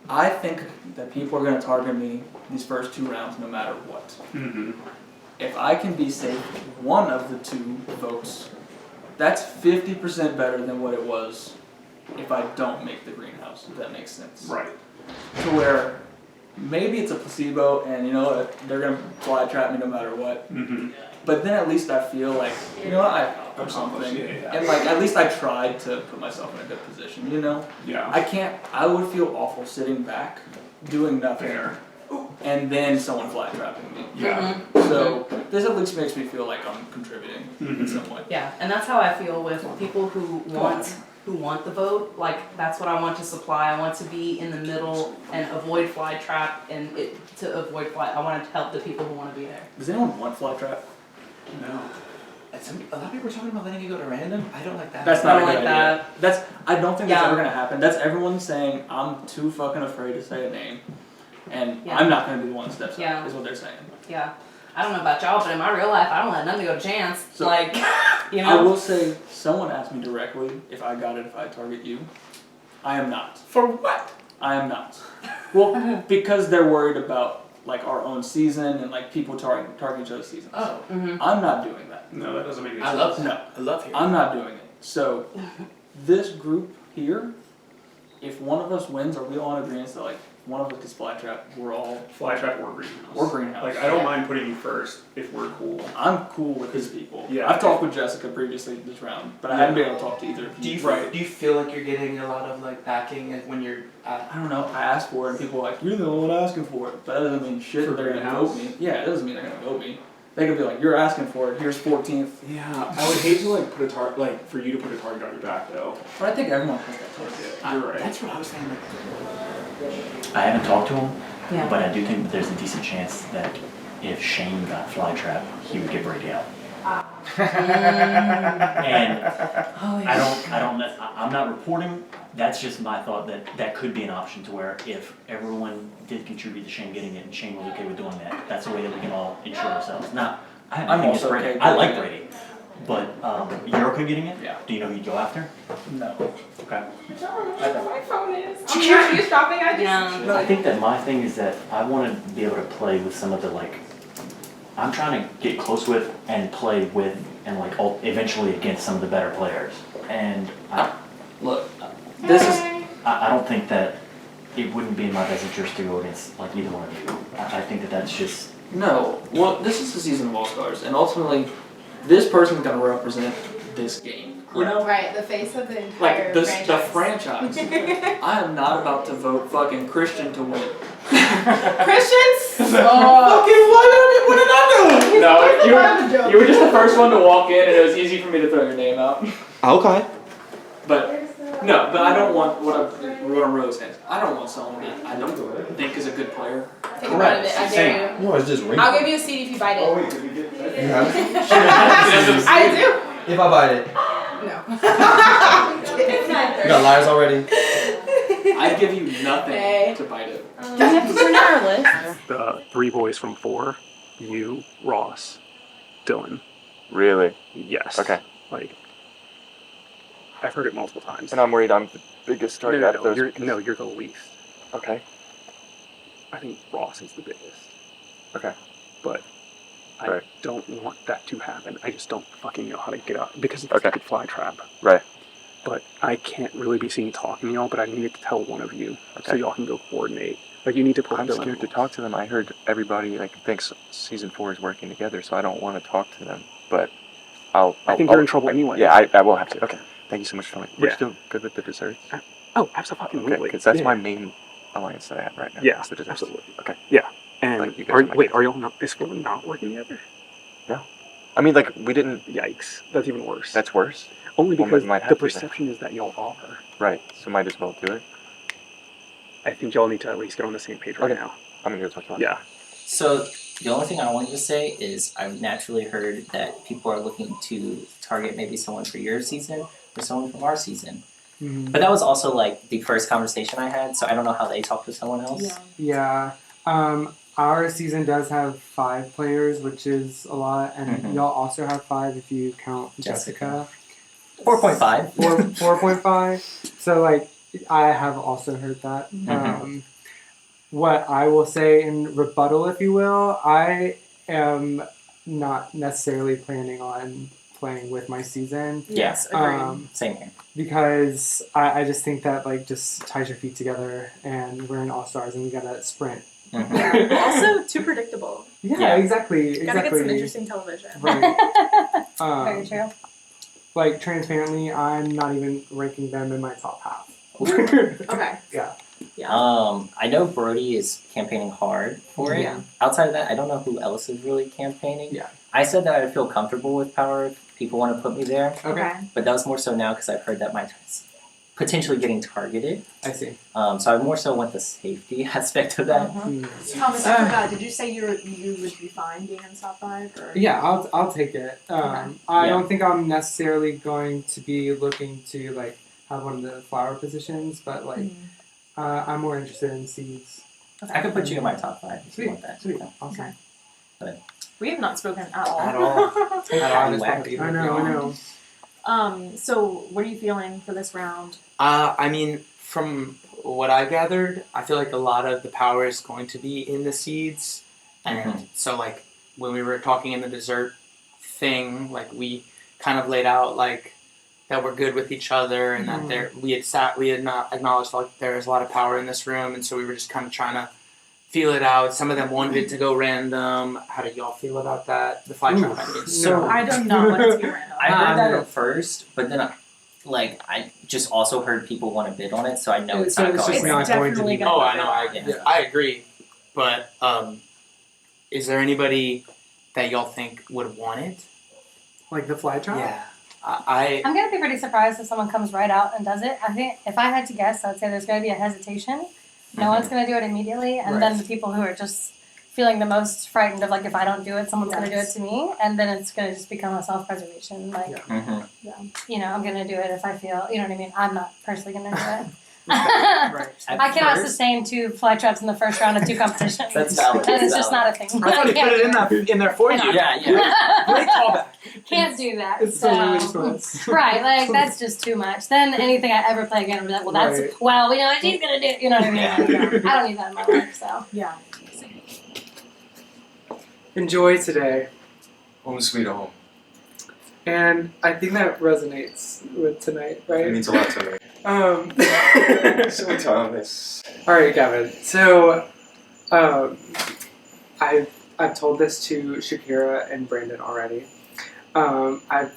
I think that people are going to target me these first 2 rounds no matter what. Mm-hmm. If I can be safe one of the 2 votes, that's 50% better than what it was if I don't make the greenhouse, if that makes sense. Right. To where maybe it's a placebo and you know what, they're going to fly trap me no matter what. Mm-hmm. But then at least I feel like, you know what, I accomplished something. Yeah. And like, at least I tried to put myself in a good position, you know? Yeah. I would feel awful sitting back, doing nothing, Fair. and then someone fly trapping me. Yeah. So this at least makes me feel like I'm contributing in some way. Yeah, and that's how I feel with people who want the vote. Like, that's what I want to supply. I want to be in the middle and avoid fly trap, and to avoid fly, I want to help the people who want to be there. Does anyone want fly trap? No. A lot of people are talking about letting it go to random. I don't like that. That's not I a don't good like idea. I don't think that's Yeah. ever gonna happen. That's everyone saying I'm too fucking afraid to say a name, and Yeah. I'm not gonna be the one that steps Yeah. up. Is what they're saying. Yeah. I don't know about y'all, but in my real life, I don't let nothing go to chance. So- Like, you I know? will say, someone asked me directly if I got it if I target you. I am not. For what? I am not. Well, because they're worried about like our own season and like people targeting each other's seasons. Oh, Mm-hmm. I'm not doing that. No, that doesn't make any I sense. love that. No. I love hearing. I'm not doing it. So this group here, if one of us wins, are we all in agreement that like one of us gets fly trap, we're all Fly trap or greenhouse. or greenhouse. Like, I don't mind putting you first if we're cool. I'm cool with these people. Yeah. I've talked with Jessica previously this round, but I haven't been able to talk to either of Do you. you do you feel like you're getting a lot of like backing when you're at? I don't know. I asked for it, and people are like, "You're the only one asking for it," but that doesn't mean shit. For That they're gonna greenhouse? vote me. Yeah, it doesn't mean they're gonna vote me. They could be like, "You're asking for it. Here's 14th." Yeah, I would hate to like put a target, like for you to put a target on your back though. But I think everyone has that target. You're right. That's what I was saying. I haven't talked to him, Yeah. but I do think that there's a decent chance that if Shane got fly trap, he would get Brady out. And I don't know, I'm not reporting, that's just my thought that could be an option to where if everyone did contribute to Shane getting it and Shane was okay with doing that, that's a way that we can all insure ourselves. Now, I'm think it's also Brady. okay I with like it. Brady, but you're okay getting it? Yeah. Do you know who you'd go after? No. Okay. I don't. My phone is. I'm not used shopping. I just. Yeah. I think that my thing is that I want to be able to play with some of the like, I'm trying to get close with and play with and like eventually against some of the better players. And Look, this is. I don't think that it wouldn't be in my best interest to go against like either one of you. I think that that's just, No. Well, this is the season of All Stars, and ultimately, this person's gonna represent this game. You know? Right, the face of the entire Like the franchise. I am not about to vote fucking Christian to win. Christians? Fucking what did I do? No, You were just the first one to walk in, and it was easy for me to throw your name out. Okay. But no, but I don't want what I'm really saying is I don't want someone that I don't think is a good player. Take a bite of it. I dare you. No, it's just ring. I'll give you a seat if you bite it. wait, did we get that? You have it? I do. If I bite it. No. You got liars already. I'd give you nothing Hey. to bite it. Do we have to put in our list? The 3 boys from 4, you, Ross, Dylan. Really? Yes. Okay. Like, I've heard it multiple times. And I'm worried I'm the biggest target out of those. You're the least. Okay. I think Ross is the biggest. Okay. But I Right. don't want that to happen. I just don't fucking know how to get out because it's Okay. a fucking fly trap. Right. But I can't really be seen talking to y'all, but I need to tell one of you so Okay. y'all can go coordinate. Like, you need to put I'm Dylan scared to talk to them. I heard everybody thinks season 4 is working together, so I don't want to talk to them. But I think you're in trouble anyway. Yeah, I will have to. Okay. Thank you so much for telling me. We're Yeah. still good with the desserts. Oh, absolutely. Okay, because that's Yeah. my main alliance that I have right now. Yeah, is the desserts. absolutely. Okay. And Like, you guys are my wait, guys. are y'all not? Is Phil not working together? I mean, like, we didn't. Yikes, that's even worse. That's worse. Only well, because we might have the to then. perception is that y'all are. Right. So might as well do it. I think y'all need to at least get on the same page right Okay. now. I'm gonna go talk to them. Yeah. So the only thing I wanted to say is I've naturally heard that people are looking to target maybe someone for your season or someone from our season. Mm-hmm. But that was also like the first conversation I had, so I don't know how they talk to someone else. Yeah. Our season does have 5 players, which is a lot, and Mhm. y'all also have 5 if you count Jessica. 4.5. 4.5. So like, I have also heard that. Mhm. what I will say in rebuttal, if you will, I am not necessarily planning on playing with my season. Yes, agreed. Same here. Because I just think that like just ties your feet together and we're in All Stars and we gotta sprint. Mhm. Also, too predictable. Yeah, exactly. Gotta get some interesting television. Right. Very true. Like transparently, I'm not even ranking them in my top half. Okay. Yeah. I know Brody is campaigning hard for it. Yeah. Outside of that, I don't know who else is really campaigning. Yeah. I said that I feel comfortable with power if people want to put me there, Okay. but that was more so now because I've heard that my potentially getting targeted. I see. So I more so want the safety aspect of that. Thomas, I forgot. Did you say you would be fine being in the top 5? Or? Yeah, I'll take it. I Yeah. don't think I'm necessarily going to be looking to like have one of the flower positions, but like I'm more interested in seeds. I could put you in my top 5 if you want that. Sweet. Yeah. Awesome. But We have not spoken at all. At all. I know. So what are you feeling for this round? I mean, from what I gathered, I feel like a lot of the power is going to be in the seeds. And so, like, when we were talking in the dessert thing, like, we kind of laid out, like, that we're good with each other and that we had not acknowledged, like, there was a lot of power in this room. And so we were just kind of trying to feel it out. Some of them wanted it to go random. How do y'all feel about that? The fly trap, I mean. So I do not want it to be random. I heard that at first, but then I just also heard people want to bid on it, so I know it's not it's going just to not going to be. Oh, I know. Yeah. I agree. But is there anybody that y'all think would want it? Like the fly trap? Yeah. I'm gonna be pretty surprised if someone comes right out and does it. I think if I had to guess, I'd say there's gonna be a hesitation. No one's gonna do it immediately, and then the people who are just feeling the most frightened of like if I don't do it, someone's gonna do it to me, and then it's gonna just become a self-preservation. Like, you know, I'm gonna do it if I feel, you know what I mean. I'm not personally gonna do it. Right. I cannot sustain 2 fly traps in the first round of 2 competitions. That's valid. And it's just not a thing. I thought he put it in there for you. Yeah. Great callback. Can't do that. It's so totally useless. right, like that's just too much. Then anything I ever play again will be like, well, that's Right. well, you know, she's gonna do. You know what I mean? Like, I don't need that in my life. So Yeah. Enjoy today. Home sweet home. And I think that resonates with tonight, It right? means a lot to me. So Thomas. All right, Gavin. So, I've told this to Shakira and Brandon already. I've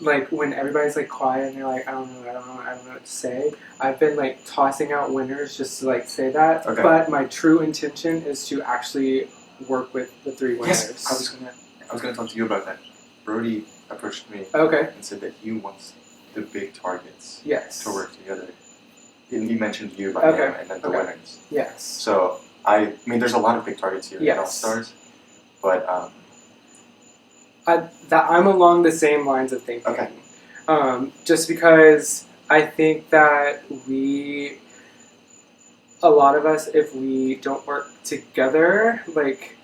like when everybody's like quiet and they're like, I don't know what to say. I've been like tossing out winners just to like say that. Okay. But my true intention is to actually work with the 3 winners. Yes, I was gonna talk to you about that. Brody approached me Okay. and said that he wants the big targets Yes. to work together. And he mentioned you by Okay. name and then the Okay. winners. Yes. So I mean, there's a lot of big targets here in Yes. All Stars, but I'm along the same lines of thinking. Okay. Just because I think that a lot of us, if we don't work together, like,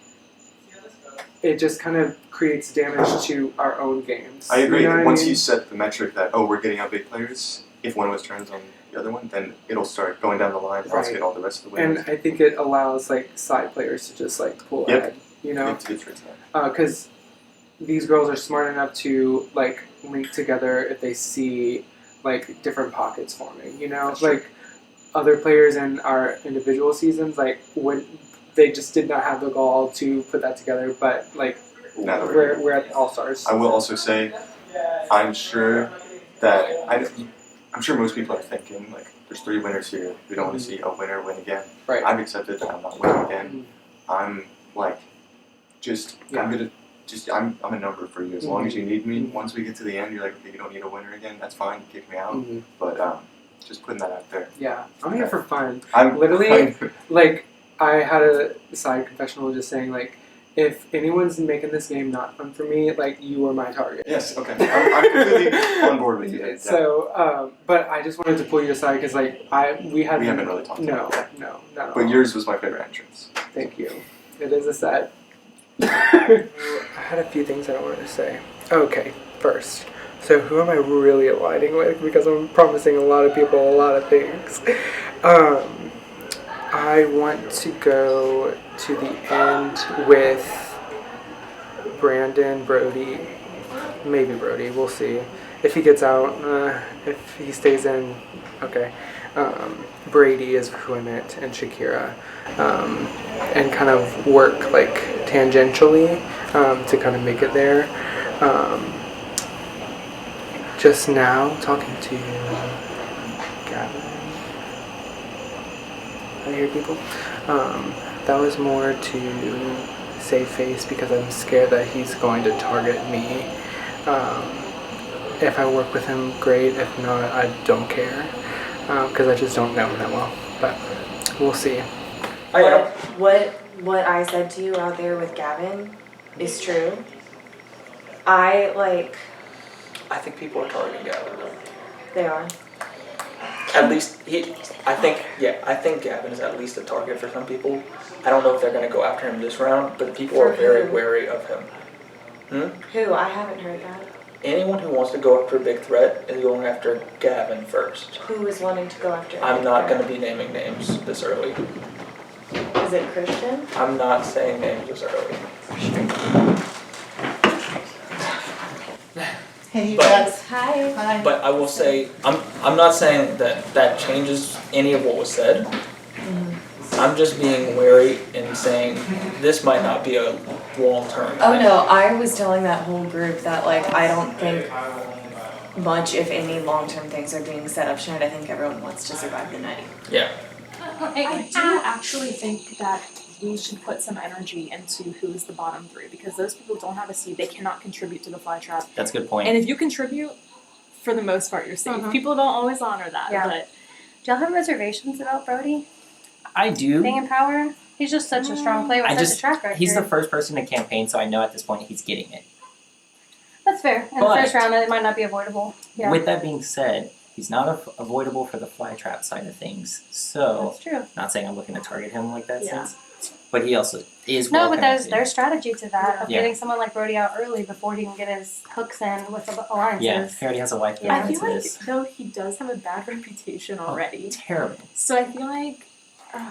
it just kind of creates damage to our own games. I agree. You know what Once I mean? you set the metric that, we're getting out big players, if one of us turns on the other one, then it'll start going down the line. Let's Right. get all the rest of the And winners. I think it allows, like, side players to just, like, pull Yep. ahead, you know? It's for that. Because these girls are smart enough to like link together if they see like different pockets forming. You know, That's true. like other players in our individual seasons, like when they just did not have the gall to put that together. But like Now that we're at All Stars. I will also say, I'm sure most people are thinking like, there's 3 winners here. We don't want to see a winner win again. Right. I've accepted that I'm not winning again. I'm like, I'm a number for you. As long as you need me. Once we get to the end, you're like, okay, you don't need a winner again. That's fine. Kick me out. Mhm. But just putting that out there. Yeah, I'm here for fun. I'm Literally, like I had a side confessional just saying like, if anyone's making this game not fun for me, like you are my target. Yes. Okay. I'm completely on board with you. Yeah. So, but I just wanted to pull you aside because like we haven't really talked no, about that. no, not at But all. yours was my favorite entrance. Thank you. It is a set. I had a few things I wanted to say. Okay, first. So who am I really aligning with? Because I'm promising a lot of people a lot of things. I want to go to the end with Brandon, Brody, maybe Brody. We'll see if he gets out. If he stays in, okay. Brady is who I meant, and Shakira, and kind of work like tangentially to kind of make it there. Just now talking to Gavin. I hear people. That was more to save face because I'm scared that he's going to target me. If I work with him, great. If not, I don't care because I just don't know him that well. But we'll see. What I said to you out there with Gavin is true. I think people are targeting Gavin. They are. At least I think Gavin is at least a target for some people. I don't know if they're going to go after him this round, but people are very wary of him. Who? I haven't heard that. Anyone who wants to go after a big threat is going after Gavin first. Who is wanting to go after? I'm not going to be naming names this early. Is it Christian? I'm not saying names this early. Hey, But- Hi. But I will say, I'm not saying that changes any of what was said. I'm just being wary and saying this might not be a long-term Oh thing. no, I was telling that whole group that I don't think much, if any, long-term things are being set up tonight. I think everyone wants to survive the night. Yeah. I do actually think that we should put some energy into who's the bottom three, because those people don't have a seed. They cannot contribute to the fly trap. That's a good point. And if you contribute, for the most part, you're safe. People don't always honor that, Yeah. but Do y'all have reservations about Brody I do. being in power? He's just such a strong player with I such just a track record. he's the first person to campaign, so I know at this point he's getting it. That's fair. In But- the first round, it might not be avoidable. Yeah, With that being said, he's not avoidable for the fly trap side of things. So, that's true. not saying I'm looking to target him like that Yeah. sense, but he also is No, well but there's connected. strategy to that of Yeah. getting someone like Brody out early before he can get his hooks in with the alliances. Yeah, he already has a wife that Yeah. I feel like this. though he does have a bad reputation already. Terrible. So I feel like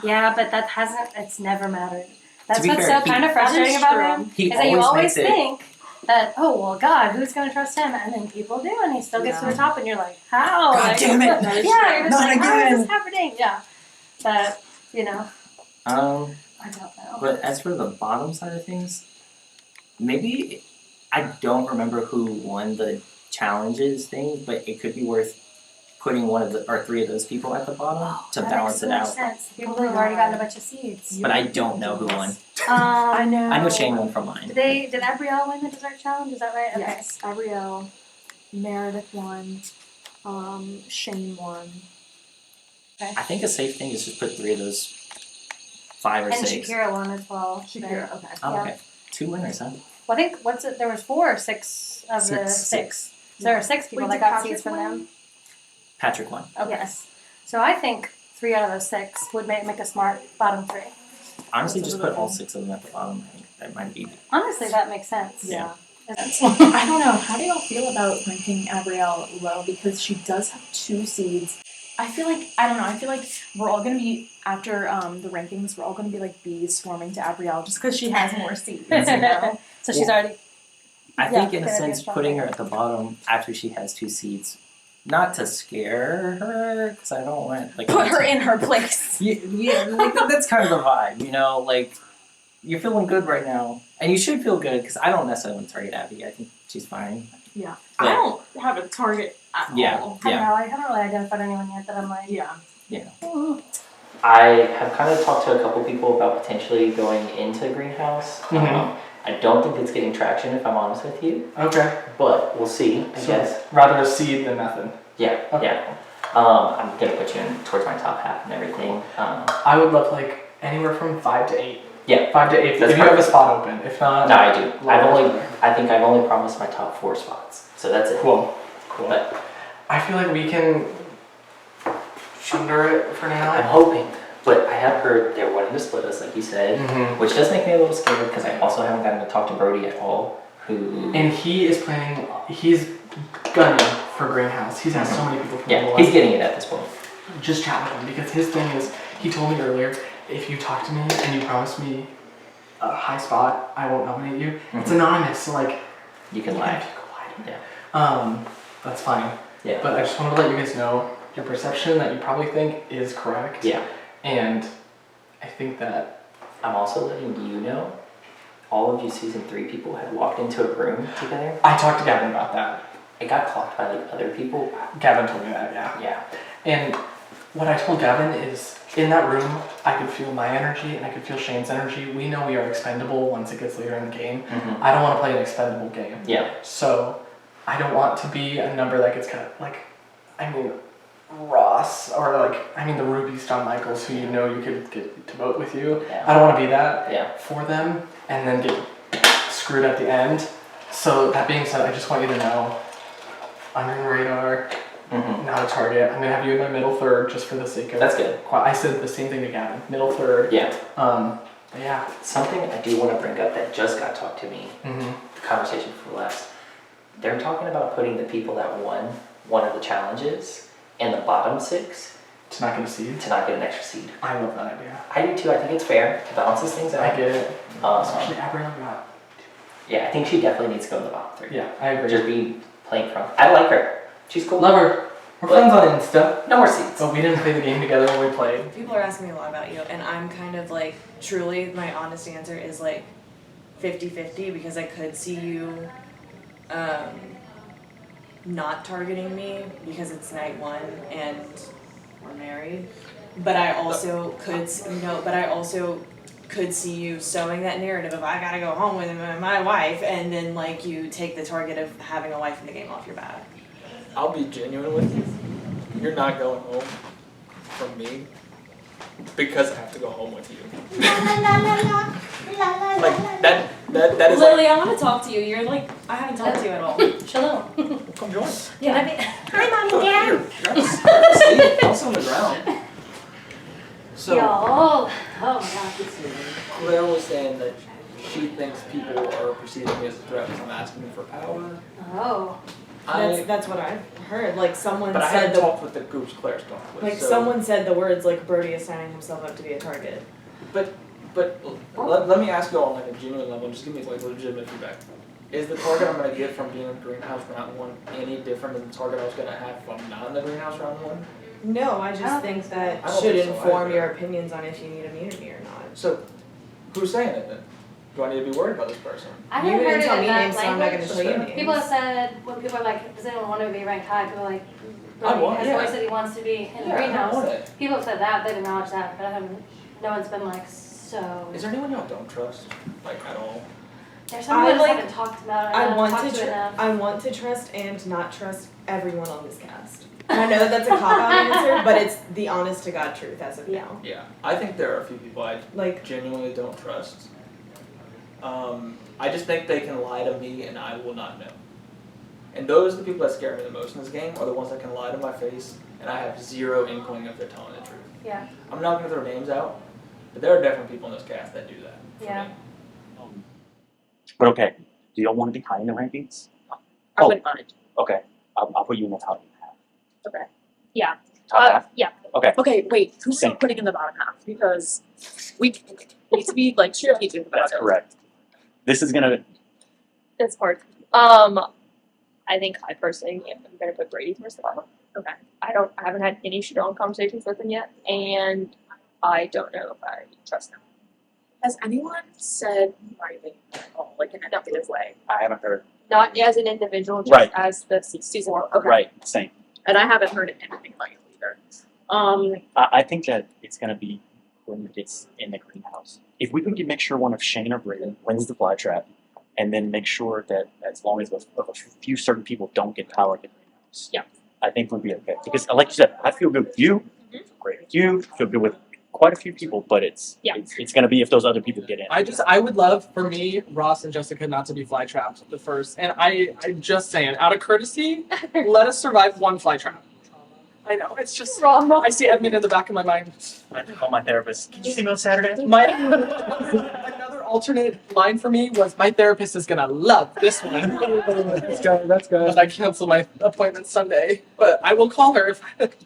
Yeah, but that hasn't. It's never mattered. That's be what's fair, so he- kind of frustrating That is about true. him. He Is that you always always makes it- think that, oh well, God, who's going to trust him? And then people do, and he still gets to the top, and you're like, how? God Like, damn it! Yeah, you're just Not like, how again! is this happening? Yeah, but you know, I don't know. But as for the bottom side of things, maybe I don't remember who won the challenges thing, but it could be worth putting one of the or three of those people at the bottom to That balance makes it so much out. sense. People who've already gotten a bunch of seeds. But I don't know who won. I know. I know Shane won from mine. Did Abrielle win the dessert challenge? Is that right? Okay. Yes, Ariel, Meredith won, Shane won. I think a safe thing is just put three of those 5 or And 6. Shakira won as well. Shakira, okay. Oh, Yeah. okay. 2 winners, huh? Well, I think there was 4 or 6 of the 6. So there were 6 people Wait, that did got Patrick seeds from win? them. Patrick won. Yes. So I think 3 out of those 6 would make a smart bottom 3. Honestly, just put all 6 of them at the bottom. I think that might be. Honestly, that makes sense. Yeah. I don't know. How do y'all feel about ranking Abrielle low? Because she does have 2 seeds. I feel like we're all gonna be after the rankings. We're all gonna be like bees swarming to Abrielle just because she has more seeds. You know? So she's already. I think, in a gonna be sense, strong putting her player. at the bottom after she has 2 seeds, not to scare her, because I don't want like Put her in her place. Yeah, like that's kind of the vibe, you know. Like you're feeling good right now, and you should feel good because I don't necessarily want to target Abby. I think she's fine. Yeah. But- I don't have a target at Yeah. all. I don't know. I haven't really identified anyone yet that I'm like. Yeah. I have kind of talked to a couple people about potentially going into Greenhouse. I don't think it's getting traction, if I'm honest with you, Okay. but we'll see. I guess. Rather a seed than nothing. Yeah. Okay. Yeah. I'm gonna put you in towards my top half and everything. I would love like anywhere from 5 to 8. Yeah. 5 to 8. That's if you have a perfect. spot open. If not, No, I do. lower. I think I've only promised my top 4 spots, so that's it. Cool. But I feel like we can under it for I'm now. hoping. But I have heard they're wanting to split us, like you said, Mhm. which does make me a little scared because I also haven't gotten to talk to Brody at all. Who? And he is planning. He's gunning for Greenhouse. He's had so many people from Yeah, the he's getting it at this point. just chat with him, because his thing is, he told me earlier, if you talk to me and you promise me a high spot, I won't nominate you. It's anonymous, so like You can yeah, lie. you can lie to me. Yeah. That's fine. Yeah. But I just wanted to let you guys know your perception that you probably think is correct. Yeah. And I think that I'm also letting you know, all of you season 3 people had walked into a room together. I talked to Gavin about that. It got clocked by like other people. Gavin told me that, yeah. Yeah. And what I told Gavin is, in that room, I could feel my energy and I could feel Shane's energy. We know we are expendable once it gets later in the game. Mm-hmm. I don't want to play an expendable game. Yeah. So I don't want to be a number that gets kind of like, I mean, Ross, or like, I mean the Rubies, John Michaels, who you know you could get to vote with you. Yeah. I don't want to be that Yeah. for them and then get screwed at the end. So that being said, I just want you to know, under the radar, Mm-hmm. not a target. I'm gonna have you in my middle third just for the sake of. That's good. I said the same thing to Gavin. Middle third. Yeah. But yeah. Something I do want to bring up that just got talked to me. Mm-hmm. The conversation for last. They're talking about putting the people that won one of the challenges in the bottom 6 To not get a seed. to not get an extra seed. I love that idea. I do too. I think it's fair to balance things out. I get it. Especially Abrielle got. Yeah, I think she definitely needs to go in the bottom 3. Yeah, I agree. Just be playing front. I like her. She's cool. Love her. We're friends on Insta. No more seats. But we didn't play the game together when we played. People are asking me a lot about you, and I'm kind of like, truly, my honest answer is like 50-50, because I could see you not targeting me because it's night 1 and we're married. But I also could, could see you sowing that narrative of I gotta go home with my wife, and then like you take the target of having a wife in the game off your back. I'll be genuine with you. You're not going home from me because I have to go home with you. Like that is Lily, like, I want to talk to you. You're like, I haven't talked to you at all. Shalom. come join. Yeah, I mean, hi, Mom and Dad. Grab a seat. I'll sit on the ground. So Y'all. Oh my God. Claire was saying that she thinks people are perceiving me as a threat because I'm asking for power. Oh. That's what I've heard. Like someone But I said haven't talked with the groups Claire's talked with. like so. someone said the words like Brody is signing himself up to be a target. But let me ask you all on like a genuine level, just give me like legitimate feedback. Is the target I'm gonna get from being in the greenhouse round 1 any different than the target I was gonna have from not in the greenhouse round 1? No, I I just don't think that I don't should think so inform either. your opinions on if you need immunity or not. So who's saying it then? Do I need to be worried about this person? I You haven't didn't heard tell it me in names, that so I'm not language. gonna tell you names. People have said, when people are like, does anyone want to be ranked high? People are like, I Brody want- has yeah. voiced that he wants to be in the Yeah, I greenhouse. want it. People have said that, they've acknowledged that, but I haven't, no one's been like, so. Is there anyone y'all don't trust? Like at all? There's someone I just like- haven't talked about it. I haven't want talked to enough. I want to trust and not trust everyone on this cast. And I know that that's a cop-out answer, but it's the honest to God truth as of now. Yeah. I think there are a few people I Like genuinely don't trust. I just think they can lie to me and I will not know. And those are the people that scare me the most in this game, are the ones that can lie to my face and I have zero inkling if they're telling the truth. Yeah. I'm not gonna throw names out, but there are definitely people in this cast that do that. for Yeah. me. But okay, do y'all want to be high in the rankings? I wouldn't mind. Okay, I'll put you in the top half. Okay. Yeah. Top half? Yeah. Okay. Okay, wait, who's Same. putting in the bottom half? Because we need to be like strategic about That's it. correct. This is gonna. It's hard. I think I personally am gonna put Brady towards the bottom. Okay. I haven't had any strong conversations with him yet, and I don't know if I trust him. Has anyone said my name at all, like in a negative way? I haven't heard. Not as an individual, just Right. as the season. Okay. Right. Same. And I haven't heard anything like it either. I think that it's gonna be when it gets in the greenhouse. If we can make sure one of Shane or Brayden wins the fly trap, and then make sure that as long as a few certain people don't get power in the greenhouse, yeah, I think we'll be okay. Because like you said, I feel good with you, feel great with you, feel good with quite a few people, but it's gonna be if those other people get in. I would love for me, Ross and Jessica not to be fly trapped the first. And I'm just saying, out of courtesy, let us survive one fly trap. I know, it's just wrong. I see Edmund in the back of my mind. I have to call my therapist. Can you see me on Saturday? Another alternate line for me was, my therapist is gonna love this one. That's good. That's good. But I canceled my appointment Sunday. But I will call her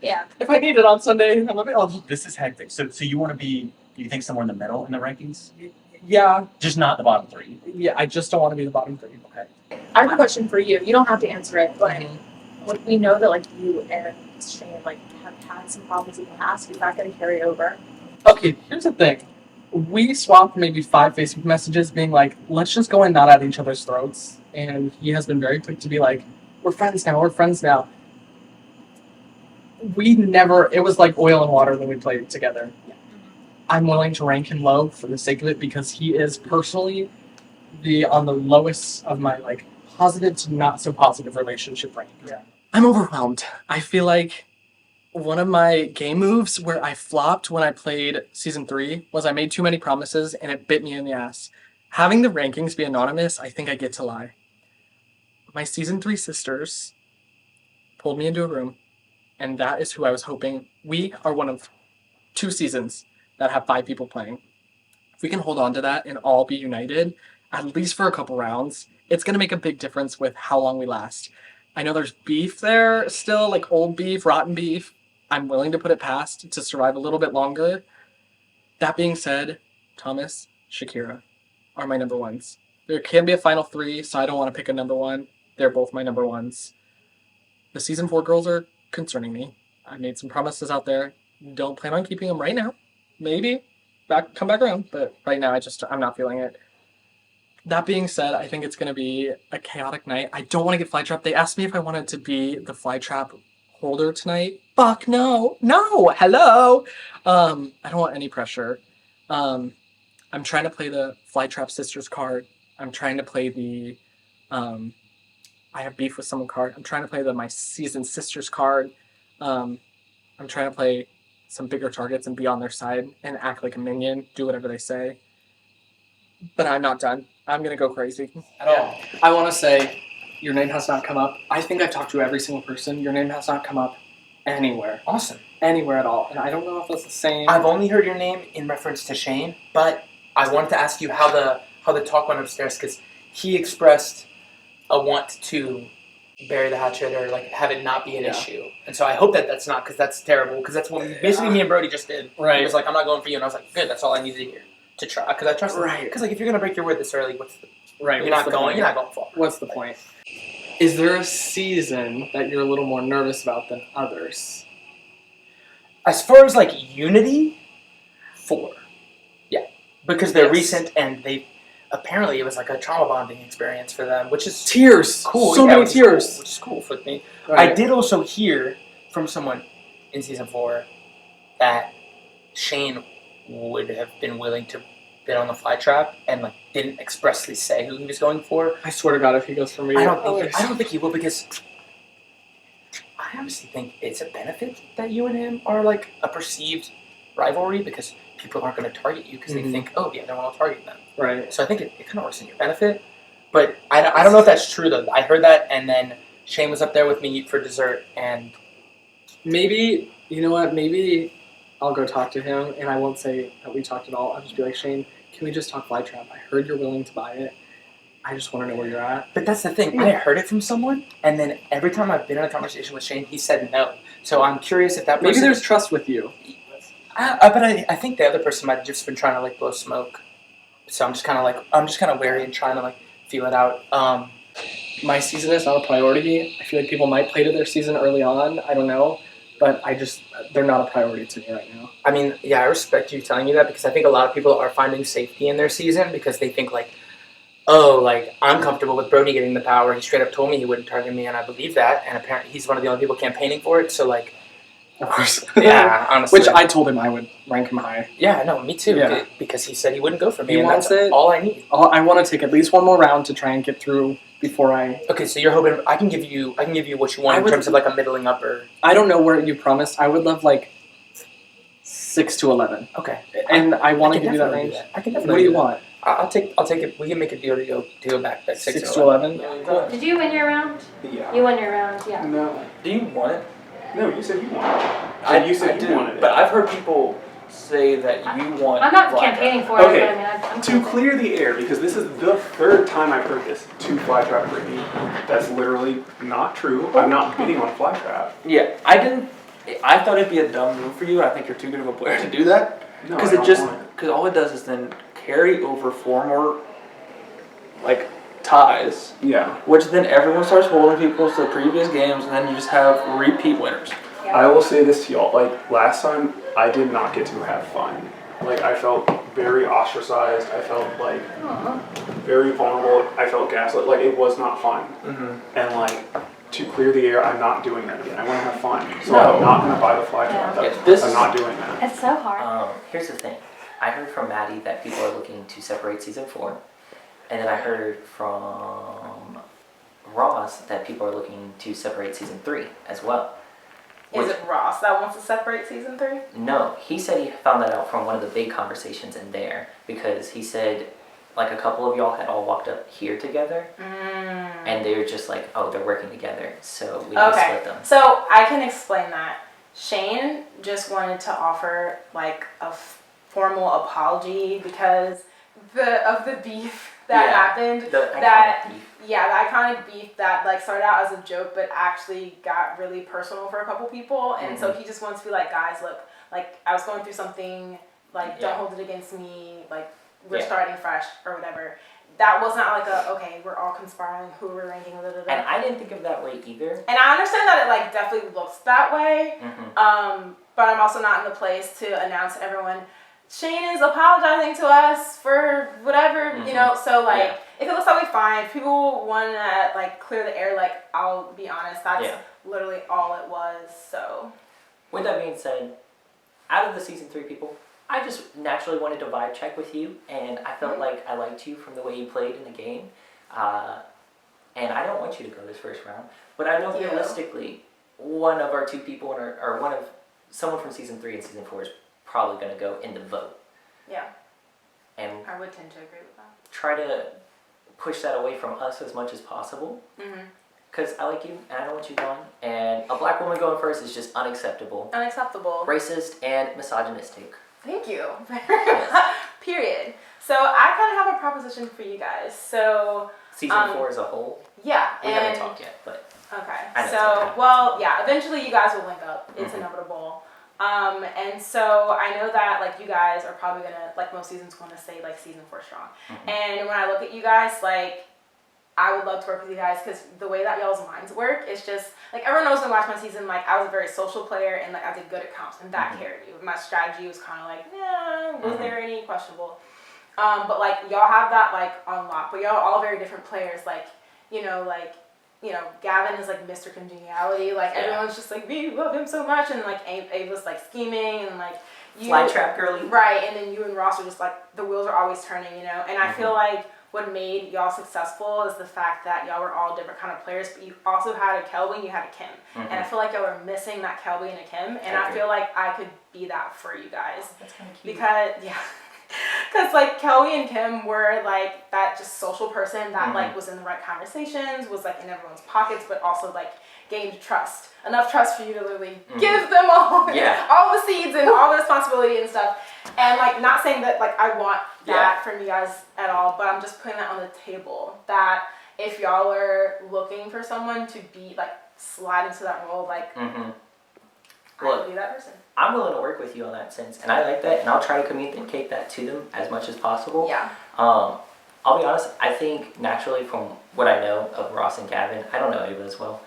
Yeah. if I need it on Sunday. I'm available. This is hectic. So you want to be? You think somewhere in the middle in the rankings? Yeah, Just not the bottom 3. yeah. I just don't want to be the bottom 3. Okay. I have a question for you. You don't have to answer it, but when we know that like you and Shane like have had some problems in the past, is that going to carry over? Okay, here's the thing. We swapped maybe 5 Facebook messages being like, let's just go and not at each other's throats. And he has been very quick to be like, we're friends now, we're friends now. It was like oil and water when we played together. I'm willing to rank him low for the sake of it because he is personally on the lowest of my like positive to not so positive relationship rank. Yeah. I'm overwhelmed. I feel like one of my game moves where I flopped when I played Season 3 was I made too many promises and it bit me in the ass. Having the rankings be anonymous, I think I get to lie. My Season 3 sisters pulled me into a room, and that is who I was hoping. We are one of 2 seasons that have 5 people playing. If we can hold on to that and all be united, at least for a couple rounds, it's going to make a big difference with how long we last. I know there's beef there still, like old beef, rotten beef. I'm willing to put it past to survive a little bit longer. That being said, Thomas, Shakira are my number ones. There can be a final 3, so I don't want to pick a number 1. They're both my number ones. The Season 4 girls are concerning me. I made some promises out there. Don't plan on keeping them right now. Maybe come back around, but right now I'm not feeling it. That being said, I think it's going to be a chaotic night. I don't want to get Flytrap. They asked me if I wanted to be the Flytrap holder tonight. Fuck no. No. Hello. I don't want any pressure. I'm trying to play the Flytrap Sisters card. I'm trying to play the I have beef with someone card. I'm trying to play my Season Sisters card. I'm trying to play some bigger targets and be on their side and act like a minion, do whatever they say. But I'm not done. I'm going to go crazy. At all. I want to say, your name has not come up. I think I've talked to every single person. Your name has not come up anywhere. Awesome. Anywhere at all. And I don't know if that's the same. I've only heard your name in reference to Shane, but I wanted to ask you how the talk went upstairs, because he expressed a want to bury the hatchet or like have it not be an issue. And so I hope that that's not, because that's terrible, because that's what basically me and Brody just did. Right. He was like, I'm not going for you, and I was like, good, that's all I needed to hear. To try, because I trust him. Right. Because like if you're gonna break your word this early, right? You're not going far. What's the point? Is there a season that you're a little more nervous about than others? As far as like unity, 4. Yeah, because they're recent and they apparently it was like a trauma bonding experience for them, which is tears. Cool. So many tears. Cool, which is cool for me. Right. I did also hear from someone in Season 4 that Shane would have been willing to bid on the Flytrap and like didn't expressly say who he was going for. I swear to God, if he goes for me, I don't think he will, because I honestly think it's a benefit that you and him are like a perceived rivalry, because people aren't going to target you because they think, oh, the other one will target them. Right. So I think it kind of works in your benefit. But I don't know if that's true though. I heard that, and then Shane was up there with me for dessert, and maybe, you know what, maybe I'll go talk to him, and I won't say that we talked at all. I'll just be like, Shane, can we just talk Flytrap? I heard you're willing to buy it. I just want to know where you're at. But that's the thing. I heard it from someone, and then every time I've been in a conversation with Shane, he said no. So I'm curious if that person... Maybe there's trust with you. But I think the other person might have just been trying to like blow smoke. So I'm just kind of wary and trying to like feel it out. My season is not a priority. I feel like people might play to their season early on. I don't know. But they're not a priority to me right now. I mean, yeah, I respect you telling me that, because I think a lot of people are finding safety in their season because they think like, oh, like I'm comfortable with Brody getting the power. He straight up told me he wouldn't target me, and I believe that. And apparently he's one of the only people campaigning for it. So like, of course, yeah, honestly, which I told him I would rank him high. Yeah, no, me too. Yeah. Because he said he wouldn't go for me, He and wants that's it. all I need. I want to take at least one more round to try and get through before I... Okay, so you're hoping I can give you what you want in terms of like a middling upper. I don't know where you promised. I would love like 6 to 11. Okay. And I want to give you that range. I can definitely. What do you want? I'll take it. We can make a deal to go back 6 to 11. Did you win your round? Yeah. You won your round, yeah. No. Do you want it? No, you said you wanted it. You said you wanted it. But I've heard people say that you want. I'm not fly campaigning trap. for Okay. it, but I mean, I'm To clear the air, because this is the third time I've heard this, to Flytrap Brittany. That's literally not true. I'm not bidding on Flytrap. Yeah, I thought it'd be a dumb move for you. I think you're too good of a player to do that. No, Because I don't want it. because all it does is then carry over 4 more, like, ties. Yeah. Which then everyone starts holding people to the previous games, and then you just have repeat winners. I will say this to y'all, like, last time, I did not get to have fun. Like, I felt very ostracized. I felt, like, very vulnerable. I felt gaslit. Like, it was not fun. Mm-hmm. And, like, to clear the air, I'm not doing that again. I want to have fun. So I'm not going to buy the Flytrap. I'm not doing that. It's so hard. Here's the thing. I heard from Maddie that people are looking to separate season 4. And then I heard from Ross that people are looking to separate season 3 as well. Is it Ross that wants to separate season 3? No, he said he found that out from one of the big conversations in there, because he said like a couple of y'all had all walked up here together and they were just like, oh, they're working together, so we need to split them. So I can explain that. Shane just wanted to offer like a formal apology because of the beef that happened. The iconic beef. Yeah, the iconic beef that like started out as a joke but actually got really personal for a couple people, and so he just wants to be like, guys, look, like I was going through something, like don't hold it against me, like we're starting fresh or whatever. That was not like okay, we're all conspiring, who we're ranking, blah, blah, blah. And I didn't think of that way either. And I understand that it like definitely looks that way, but I'm also not in the place to announce to everyone, Shane is apologizing to us for whatever, you know, so like, if it looks that way, fine. If people want to like clear the air, like, I'll be honest, that's literally all it was, so. With that being said, out of the season 3 people, I just naturally wanted to vibe check with you, and I felt like I liked you from the way you played in the game. And I don't want you to go this first round, but I know realistically, one of our 2 people, or one of someone from season 3 and season 4 is probably going to go in the vote. Yeah. And I would tend to agree with that. try to push that away from us as much as possible. Because I like you, and I don't want you gone. And a black woman going first is just unacceptable. Unacceptable. Racist and misogynistic. Thank you. Period. So I kind of have a proposition for you guys. So Season 4 as a whole? Yeah. We haven't talked yet, but... Okay. So, well, yeah, eventually you guys will link up. It's inevitable. And so I know that like you guys are probably gonna, like most seasons, want to say like season 4 strong. And when I look at you guys, like I would love to work with you guys because the way that y'all's minds work is just like, everyone knows when I watched my season, like I was a very social player and like I did good at comps, and that carried you. My strategy was kind of like, was there any questionable? But like y'all have that like on lock, but y'all are all very different players. Like, you know, Gavin is like Mr. Congeniality. Like everyone's just like, we love him so much, and like Ava's like scheming, and like you, Flytrap girly. Right, and then you and Ross are just like, the wheels are always turning, you know. And I feel like what made y'all successful is the fact that y'all were all different kind of players, but you also had a Kelby and you had a Kim. And I feel like y'all were missing that Kelby and a Kim, and I feel like I could be that for you guys. That's kind of cute. Because like Kelby and Kim were like that just social person that like was in the right conversations, was like in everyone's pockets, but also like gained trust. Enough trust for you to literally give them all the seeds and all the responsibility and stuff. And like, not saying that like I want that from you guys at all, but I'm just putting that on the table, that if y'all are looking for someone to be like slide into that role, like I could be that person. I'm willing to work with you on that sense, and I like that, and I'll try to communicate that to them as much as possible. Yeah. I'll be honest, I think naturally from what I know of Ross and Gavin, I don't know Ava as well,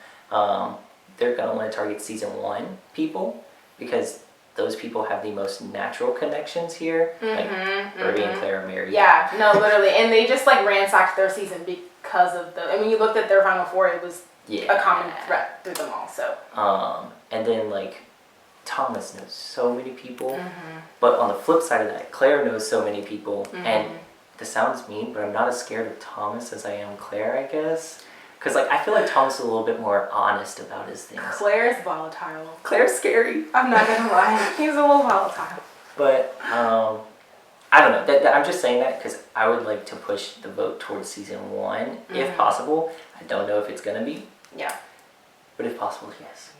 they're going to want to target season 1 people, because those people have the most natural connections here, like Irby and Claire are married. Yeah, no, literally, and they just like ransacked their season because of the, I mean, you looked at their final 4, it was a common thread through them all, so. And then like, Thomas knows so many people, but on the flip side of that, Claire knows so many people, and this sounds mean, but I'm not as scared of Thomas as I am Claire, I guess. Because like, I feel like Thomas is a little bit more honest about his things. Claire's volatile. Claire's scary. I'm not gonna lie, he's a little volatile. But, I don't know, I'm just saying that because I would like to push the vote towards season 1, if possible. I don't know if it's gonna be. Yeah. But if possible, yes.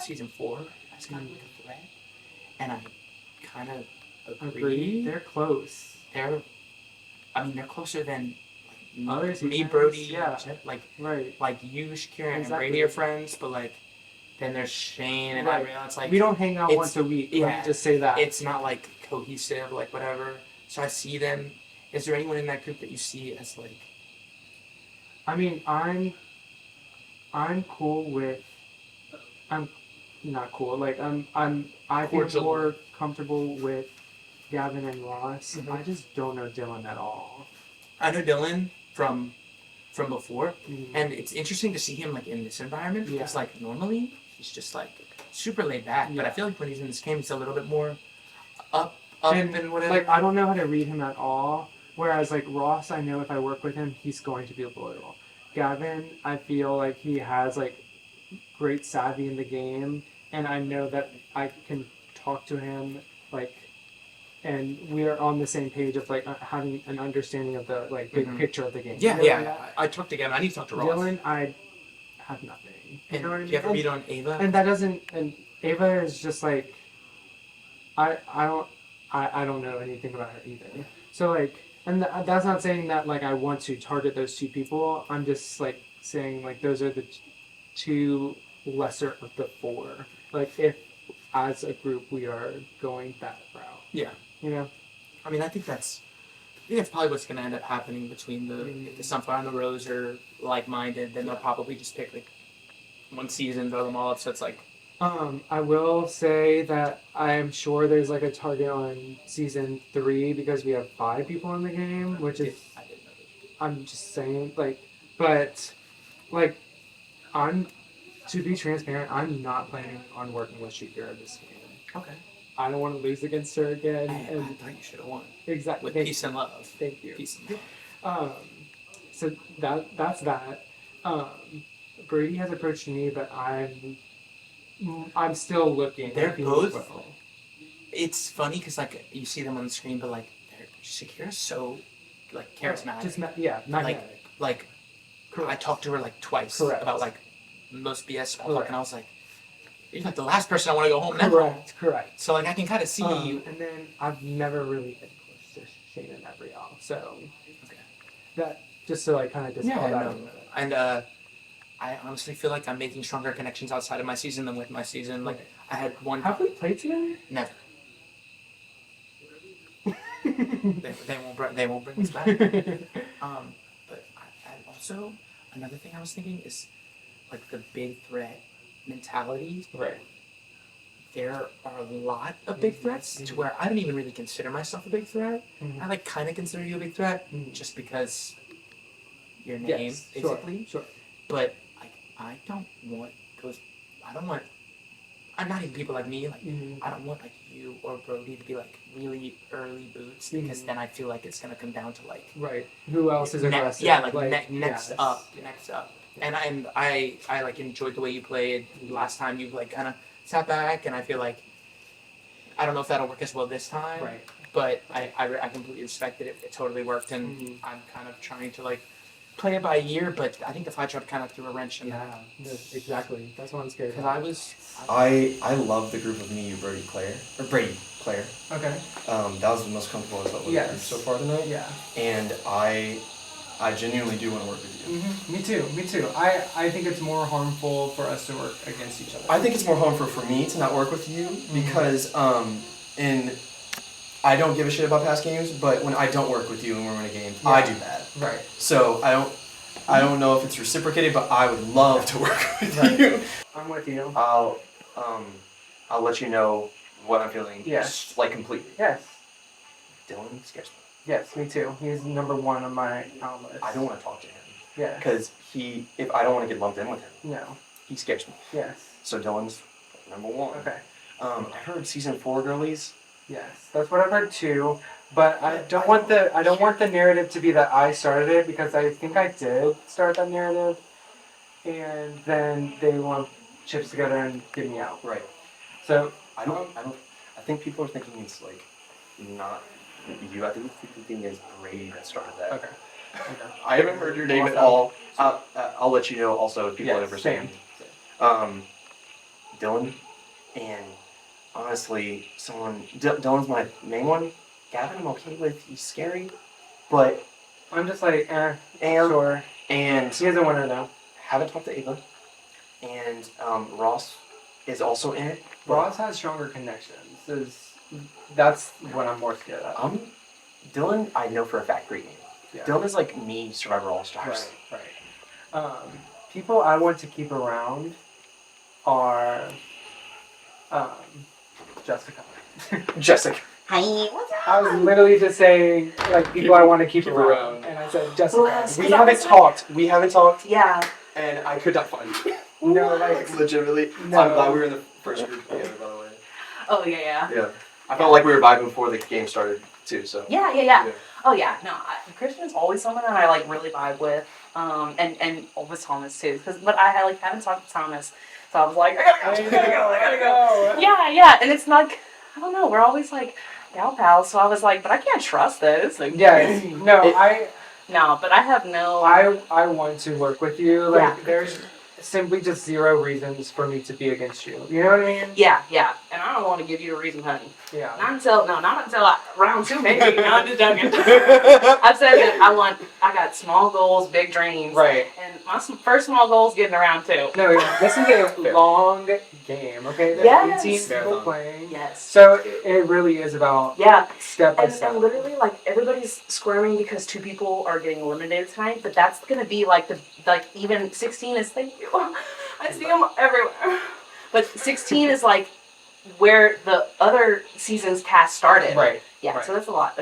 Season 4, I was going to look at Red, and I kind of agree. They're close. They're closer than Other me, seasons, Brody, yeah. like you, Shakira, and Exactly. Brady are friends, but like then there's Shane and Right. Abrielle. It's like We don't hang out it's- once a week. Yeah, Let me just say that. it's not like cohesive, like whatever. So I see them. Is there anyone in that group that you see as like? I mean, I'm cool with. I'm not cool. Like I feel Cordial. more comfortable with Gavin and Ross. Mhm. I just don't know Dylan at all. I know Dylan from before, Mhm. and it's interesting to see him like in this environment Yeah. because like normally he's just like super laid back, but I Yeah. feel like when he's in this game, he's a little bit more up and whatever. Like I don't know how to read him at all. Whereas like Ross, I know if I work with him, he's going to be loyal. Gavin, I feel like he has like great savvy in the game, and I know that I can talk to him like, and we are on the same page of like having an understanding of the like big Mhm. picture of the game. Yeah, You know yeah. that? I talked to Gavin. I need to talk to Ross. Dylan, I have nothing. And know what I do you ever mean? read on Ava? And that doesn't. And Ava is just like, I don't know anything about her either. So like, and that's not saying that like I want to target those two people. I'm just like saying like those are the two lesser of the four. Like if as a group we are going that route. Yeah. You know. I mean, I think that's probably what's going to end up happening between if the Sunflower and the Rose are like-minded, then they'll probably just pick like one season, throw them all up. So it's like. I will say that I'm sure there's like a target on season 3 because we have 5 people in the game, which is. I didn't know this. I'm just saying, like, but, like, to be transparent, I'm not planning on working with Shakira this game. Okay. I don't want to lose against her again. I And thought you should have won. exactly. With Thank peace you. and love. Thank you. Peace and love. So that's that. Brady has approached me, but I'm still looking. They're at both- people as well. It's funny because like you see them on the screen, but like Shakira's so like charismatic. Just magnetic. Like I talked to her like twice Correct. about like most BS small talk, Correct. and I was like, "You're like the last person I want to go home now." Correct. So like I can kind of see you. And then I've never really been close to Shane and Abrielle, so Okay. that just to like kind of dispel that a little bit. And I honestly feel like I'm making stronger connections outside of my season than with my season. Like I had one. Have we played together? Never. they won't bring us back. But I also another thing I was thinking is like the big threat mentality. Right. There are a lot of big threats to where I don't even really consider myself a big threat. Mhm. I like kind of consider you a big threat just because your name, Yes, basically. Sure. But I don't want those. I'm not even people like me. Like I don't want like you or Brody to be like really early boots because then I feel like it's gonna come down to like Right. Who else is aggressive? yeah, like, yes. next up. And I like enjoyed the way you played last time. You like kind of sat back, and I feel like I don't know if that'll work as well this time. Right. But I completely respect it. It totally worked, and I'm kind of trying to like play it by ear. But I think the fly trap kind of threw a wrench in that. Yeah. Exactly. That's what I'm scared Because of. I love the group of me, you, Brady, Claire. Okay. That was the most comfortable I felt with the group so far tonight. Yeah. And I genuinely do want to work with you. Me too. I think it's more harmful for us to work against each other. I think it's more harmful for me to not work with you because I don't give a shit about past games, but when I don't work with you and we're in a game, I do bad. Right. So I don't know if it's reciprocated, but I would love to work with you. I'm with you. I'll let you know what I'm feeling. Yes. Like completely. Yes. Dylan scares me. Yes, me too. He's number 1 on my count list. I don't want to talk to him. Yeah. Because if I don't want to get lumped in with him. No. He scares me. Yes. So Dylan's number 1. Okay. I heard season 4 girlies. Yes, that's what I've heard too. But I don't want the narrative to be that I started it because I think I did start that narrative, and then they lump chips together and get me out. Right. So I think people are thinking it's like not you. I think people think it's Brady that started that. Okay. I haven't heard your name at all. I'll let you know also if people have ever seen. Dylan and honestly, Dylan's my main one. Gavin, I'm okay with. He's scary, but I'm just like, sure. And He doesn't want to know. haven't talked to Ava. And Ross is also in it. but Ross has stronger connections. That's what I'm more scared of. Dylan, I know for a fact, great name. Yeah. Dylan is like me, Survivor All Stars. Right. People I want to keep around are Jessica. Jessica. Hi, what's up? I was literally just saying like people I want to keep around, and I said Jessica. We haven't talked. Yeah. And I could not find you. No, like legitimately. No. I'm glad we were in the first group together, by the way. Oh yeah. Yeah. I felt like we were vibing before the game started too. So. Yeah. Oh yeah, no, Christian's always someone that I like really vibe with, and with Thomas too. But I like haven't talked to Thomas, so I was like, I gotta go. Yeah, and it's not, I don't know. We're always like gal pals, so I was like, but I can't trust this. Like, no, but I have no. I want to work with you. Like there's simply just zero reasons for me to be against you. You know what I mean? Yeah, and I don't want to give you a reason, honey. Yeah. Not until round 2 maybe. No, I'm just joking. I've said that I got small goals, big dreams. Right. And my first small goal is getting around 2. No, yeah, this is a long game, okay? There's Yes. 18 people playing. Yes. So it really is about step by step. And literally, like, everybody's squirming because 2 people are getting eliminated tonight, but that's gonna be like even 16 is, thank you. I see them everywhere. But 16 is like where the other season's cast started. Right. Yeah, Right. so that's a lot.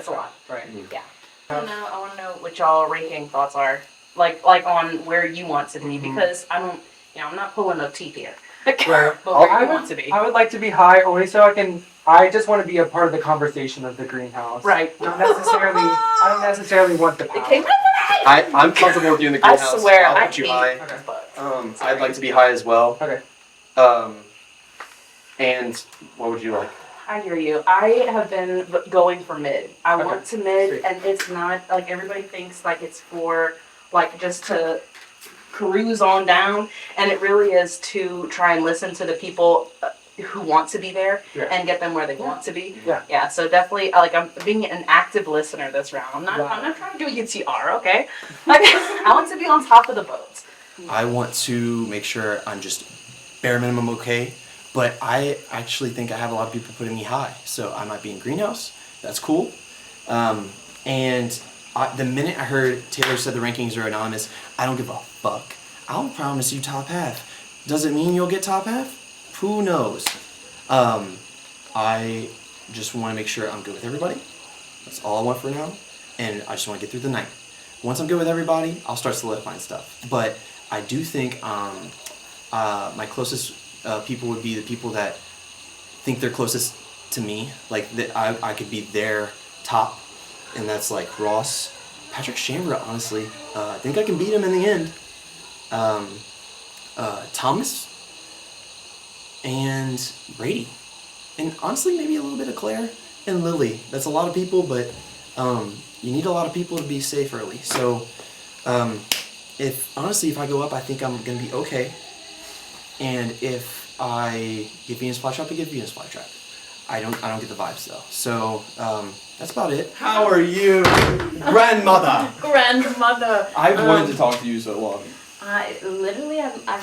Right. Yeah. I want to know what y'all ranking thoughts are, like on where you want to be, because I'm not pulling no teeth here. Right. But where you want to be. I would like to be high only so I just want to be a part of the conversation of the greenhouse. Right. I don't necessarily want the power. I'm comfortable with you in the I greenhouse. swear, I'll I put you hate high. I'd like to be high as well. Okay. And what would you like? I hear you. I have been going for mid. I Okay. want to mid, Sweet. and it's not like everybody thinks like it's for like just to cruise on down, and it really is to try and listen to the people who want to be there and get them where they want to be. Yeah. So definitely, like I'm being an active listener this round. I'm not trying to do a UTR, okay? Like I want to be on top of the boat. I want to make sure I'm just bare minimum okay, but I actually think I have a lot of people putting me high, so I might be in greenhouse. That's cool. And the minute I heard Taylor said the rankings are anonymous, I don't give a fuck. I'll promise you top half. Does it mean you'll get top half? Who knows? I just want to make sure I'm good with everybody. That's all I want for now, and I just want to get through the night. Once I'm good with everybody, I'll start solidifying stuff. But I do think my closest people would be the people that think they're closest to me, like that I could be their top, and that's like Ross, Patrick Chambra. Honestly, I think I can beat him in the end. Thomas and Brady, and honestly maybe a little bit of Claire and Lily. That's a lot of people, but you need a lot of people to be safe early. So if I go up, I think I'm gonna be okay. And if I get Venus Flytrap, I get Venus Flytrap. I don't get the vibes though. So that's about it. How are you, grandmother? Grandmother. I've wanted to talk to you so long. I've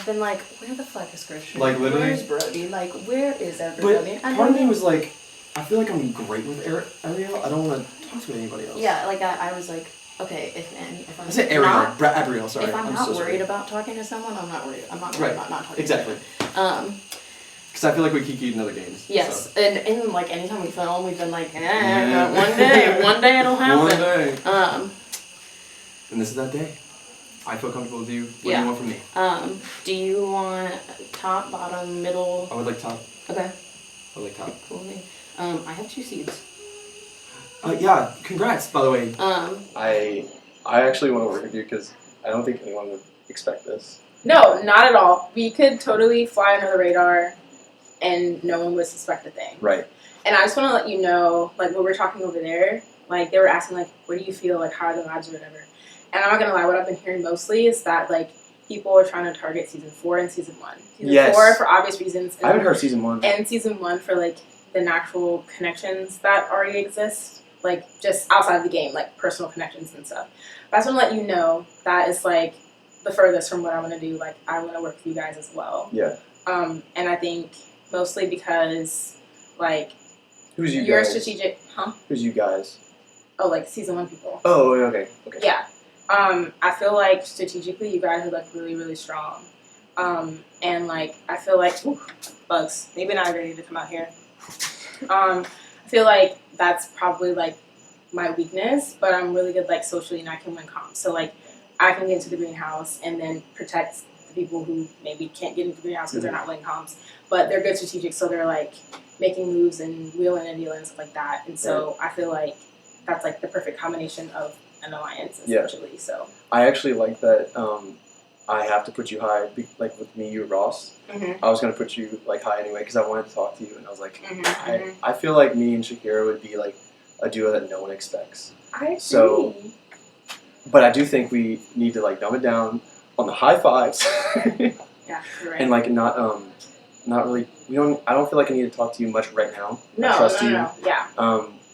been like, where the fuck is Christian? Like, literally? Where's Brody? Like, where is everybody? But part of me was like, I feel like I'm great with Ariel. I don't want to talk to anybody else. Yeah, like I was like, okay, if I'm I said Ariel, not, Abriel, sorry. if I'm I'm not so worried sorry. about talking to someone, I'm not worried. I'm not worried about not talking Exactly. to someone. Because I feel like we keep in other games. Yes, So. and like anytime we film, we've been like, one day it'll happen. One day. And this is that day. I feel comfortable with you. What do yeah. you want from me? Do you want top, bottom, middle? I would like top. Okay. I would like top. Cool. I have 2 seeds. Yeah, congrats, by the way. I actually want to work with you because I don't think anyone would expect this. No, not at all. We could totally fly under the radar and no one would suspect a thing. Right. And I just want to let you know, like, when we were talking over there, like, they were asking, like, what do you feel, like, how are the vibes or whatever. And I'm not going to lie, what I've been hearing mostly is that, like, people are trying to target season 4 and season 1. Season Yes. 4 for obvious reasons. And, I haven't heard season 1. And season 1 for, like, the natural connections that already exist, like just outside of the game, like personal connections and stuff. But I just want to let you know that is like the furthest from what I want to do. Like I want to work with you guys as well. Yeah. And I think mostly because like Who's you you're guys? strategic, huh? Who's you guys? Oh, like season 1 people. Oh, okay. Okay. Yeah. I feel like strategically you guys are like really, really strong. And like I feel like ooh, bugs. Maybe not ready to come out here. I feel like that's probably like my weakness, but I'm really good like socially and I can win comps. So like I can get into the greenhouse and then protect the people who maybe can't get into the greenhouse because they're not winning comps. But they're good strategic, so they're like making moves and wheeling and dealing and stuff like that. And so I feel like that's like the perfect combination of an alliance essentially. So I actually like that. I have to put you high, like with me, you, Ross. Mhm. I was gonna put you like high anyway because I wanted to talk to you, and I was like, Mhm. I feel like me and Shakira would be like a duo that no one expects. I agree. So, but I do think we need to like dumb it down on the high fives. Yeah, you're right. And like not really. I don't feel like I need to talk to you much right now. No, I trust you. no, yeah.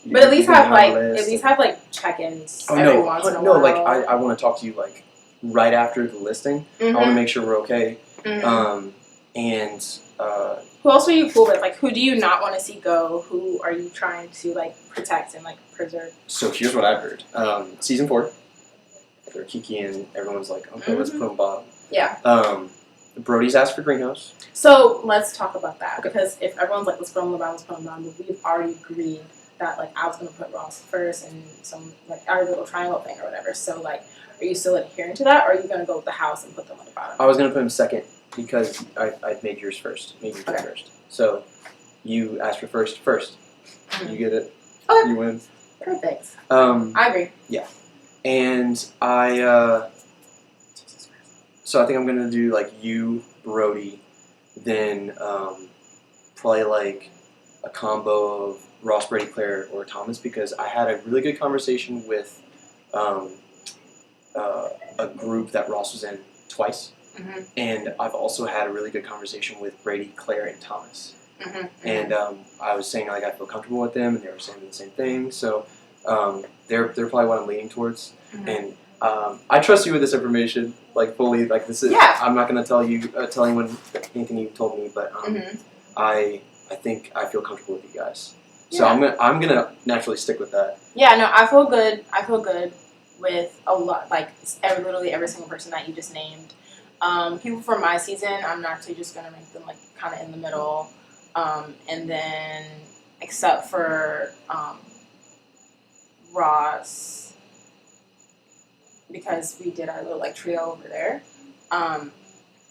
You- But at least you have can like handle this. check-ins Oh every no, once in a no! while. Like I want to talk to you like right after the listing. I want to Mhm. make sure we're okay. Mhm. And Who else are you cool with? Like, who do you not want to see go? Who are you trying to like protect and like preserve? so here's what I've heard. Season 4, they're Kiki and everyone's like, okay, let's put them bottom. Yeah. Brody's asked for greenhouse. So let's talk about that because if everyone's like, let's put on the bottom, let's put on the bottom, but we've already agreed that like I was gonna put Ross first and some like our little triangle thing or whatever. So like, are you still adhering to that, or are you gonna go with the house and put them on the bottom? I was gonna put him second because I made yours first. Made you pick first. So you asked for first. You get it. Okay. You win. Perfect. I agree. Yeah. And I so I think I'm gonna do like you, Brody, then probably like a combo of Ross, Brady, Claire, or Thomas because I had a really good conversation with a group that Ross was in twice. Mhm. And I've also had a really good conversation with Brady, Claire, and Thomas. Mhm. And I was saying like I feel comfortable with them, and they were saying the same thing. So they're probably what I'm leaning towards. Mhm. And I trust you with this information, like fully. Like this is. Yeah. I'm not gonna tell anyone anything you told me, but Mhm. I think I feel comfortable with you guys. So Yeah. I'm gonna naturally stick with that. Yeah, no, I feel good. I feel good with a lot, like literally every single person that you just named. People from my season, I'm actually just gonna rank them like kind of in the middle, and then except for Ross, because we did our little like trio over there.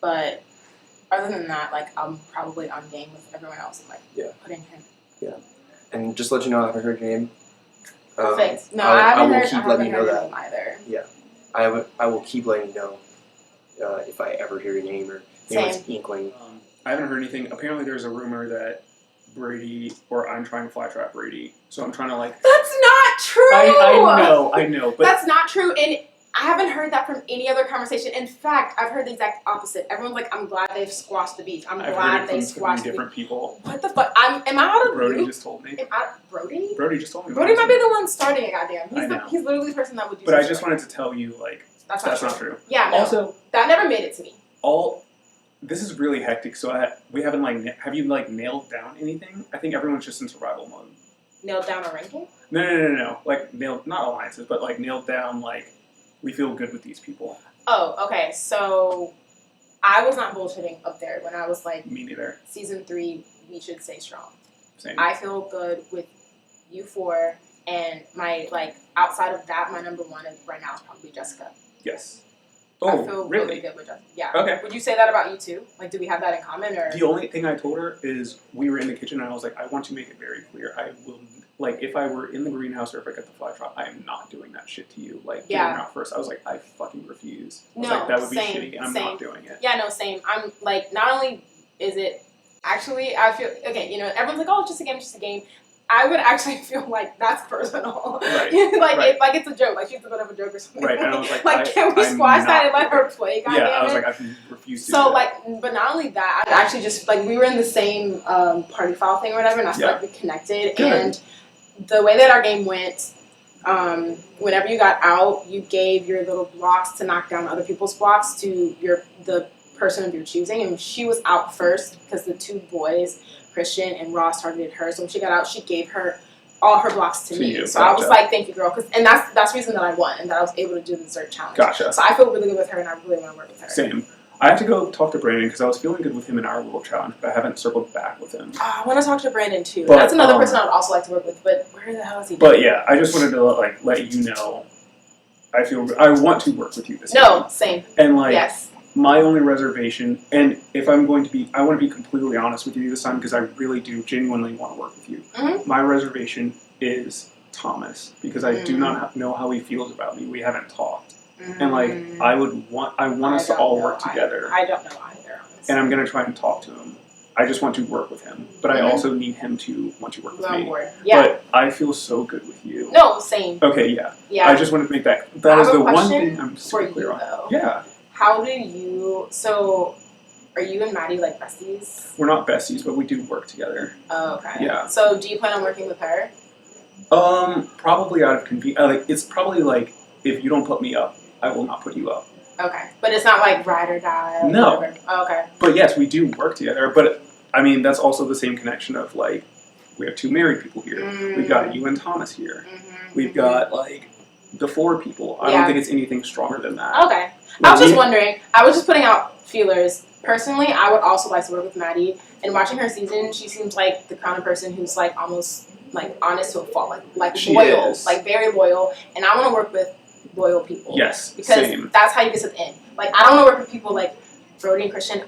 But other than that, like I'm probably on game with everyone else and like putting him. Yeah. And just to let you know, I haven't heard your name. Perfect. No, I haven't will heard. keep I letting haven't you know heard your that. name either. Yeah, I will keep letting you know if I ever hear your name or anyone's inkling. I haven't heard anything. Apparently, there's a rumor that Brady or I'm trying to fly trap Brady. So I'm trying to like. That's not true. I know, but That's not true, and I haven't heard that from any other conversation. In fact, I've heard the exact opposite. Everyone's like, "I'm glad they've squashed the beef. I'm I've glad heard they it from 3 squashed the beef." different people. What the fuck? Am I out of Brody loop? just told me. Am I Brody? Brody just told me. Brody might be the one starting it. Goddamn, I he's know. he's literally the person that would do. But I such just shit. wanted to tell you, like, That's not true. Yeah, no. Also, that never made it to me. this is really hectic. So we haven't like, have you like nailed down anything? I think everyone's just in survival mode. Nailed down a ranking? No. Like nailed, not alliances, but like nailed down. Like we feel good with these people. Oh, okay. So I was not bullshitting up there when I was like, Me neither. season 3, we should stay strong. Same. I feel good with you 4, and my like outside of that, my number 1 right now is probably Jessica. Yes. I Oh, feel really? really good with Jessica. Yeah. Okay. Would you say that about you too? Like, do we have that in common, or? The only thing I told her is we were in the kitchen and I was like, I want to make it very clear. I will, like, if I were in the greenhouse or if I get the fly trap, I am not doing that shit to you. Like, Yeah. getting out first. I was like, I fucking refuse. I was No, like, that would be same, shitty and I'm same. not doing it. Yeah, no, same. I'm like, not only is it actually, I feel okay. You know, everyone's like, oh, it's just a game, just a game. I would actually feel like that's personal. Right, like right. like it's a joke, like she's a bit of a joke or something. Right, and I was like, can we I'm squash that and not let her play? Yeah, I was goddammit? like, I refuse to. So do that. like, but not only that, I actually just like we were in the same party file thing or whatever, and I feel Yeah. like we connected. Good. And the way that our game went, whenever you got out, you gave your little blocks to knock down other people's blocks to the person of your choosing, and she was out first because the two boys, Christian and Ross, targeted her. So when she got out, she gave her all her blocks to me. you, So I was gotcha. like, thank you, girl, and that's the reason that I won and that I was able to do the dessert challenge. Gotcha. So I feel really good with her, and I really want to work with her. Same. I have to go talk to Brandon because I was feeling good with him in our little challenge, but I haven't circled back with him. I want to talk to Brandon too. But, That's another person I would also like to work with. But where the hell is he? But yeah, I just wanted to let you know. I want to work with you this No, game. same. And like Yes. my only reservation, and if I'm going to be, I want to be completely honest with you this time because I really do genuinely want to work with you. Mhm. My reservation is Thomas because I do not know how he feels about me. We haven't talked, and like I want us to all work together. I don't know either. Honestly. And I'm gonna try and talk to him. I just want to work with him, but I Mhm. also need him to want to work with Go on me. board. Yeah. But I feel so good with you. No, same. Okay, yeah. Yeah. I just wanted to make that. I That have is a the one question thing I'm for super you clear on. though. Yeah, How do you? So, are you and Maddie like besties? we're not besties, but we do work together. Oh, okay. Yeah. So, do you plan on working with her? Probably out of convenience. Like it's probably like if you don't put me up, I will not put you up. Okay, but it's not like ride or die. Or No. whatever. Oh, okay. But yes, we do work together. But I mean, that's also the same connection of like we have two married people here. We've got you and Thomas here. We've got like the four people. I Yeah. don't think it's anything stronger than that. Okay. Like, I was just we- wondering. I was just putting out feelers. Personally, I would also like to work with Maddie. And watching her season, she seems like the kind of person who's like almost like honest to a fault, like She loyal, is. like very loyal. And I want to work with loyal people. Yes, Because same. that's how you get to the end. Like I don't want to work with people like Brody and Christian.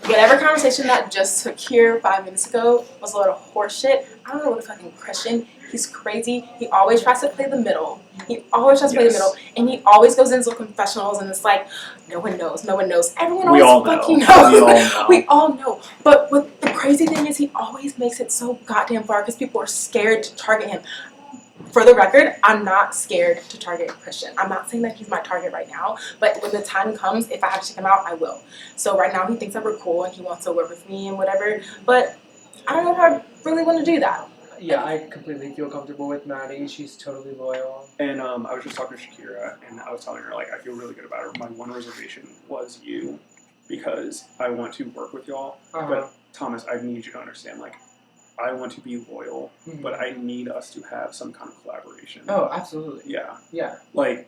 Whatever conversation that just took here 5 minutes ago was a lot of horse shit. I don't know what the fucking Christian. He's crazy. He always tries to play the middle. He always tries to play the middle. And he always goes into confessionals and it's like, no one knows, no one knows. Everyone We always all know. fucking knows. We all know. We all know. But what the crazy thing is he always makes it so goddamn far because people are scared to target him. For the record, I'm not scared to target Christian. I'm not saying that he's my target right now, but when the time comes, if I have to take him out, I will. So right now he thinks that we're cool and he wants to work with me and whatever, but I don't know if I really want to do that. Yeah, I completely feel comfortable with Maddie. She's totally loyal. And I was just talking to Shakira, and I was telling her like I feel really good about her. My one reservation was you, because I want to work with y'all. Uh-huh. But Thomas, I need you to understand like I want to be loyal, Mhm. but I need us to have some kind of collaboration. Oh, absolutely. Yeah. Yeah. Like,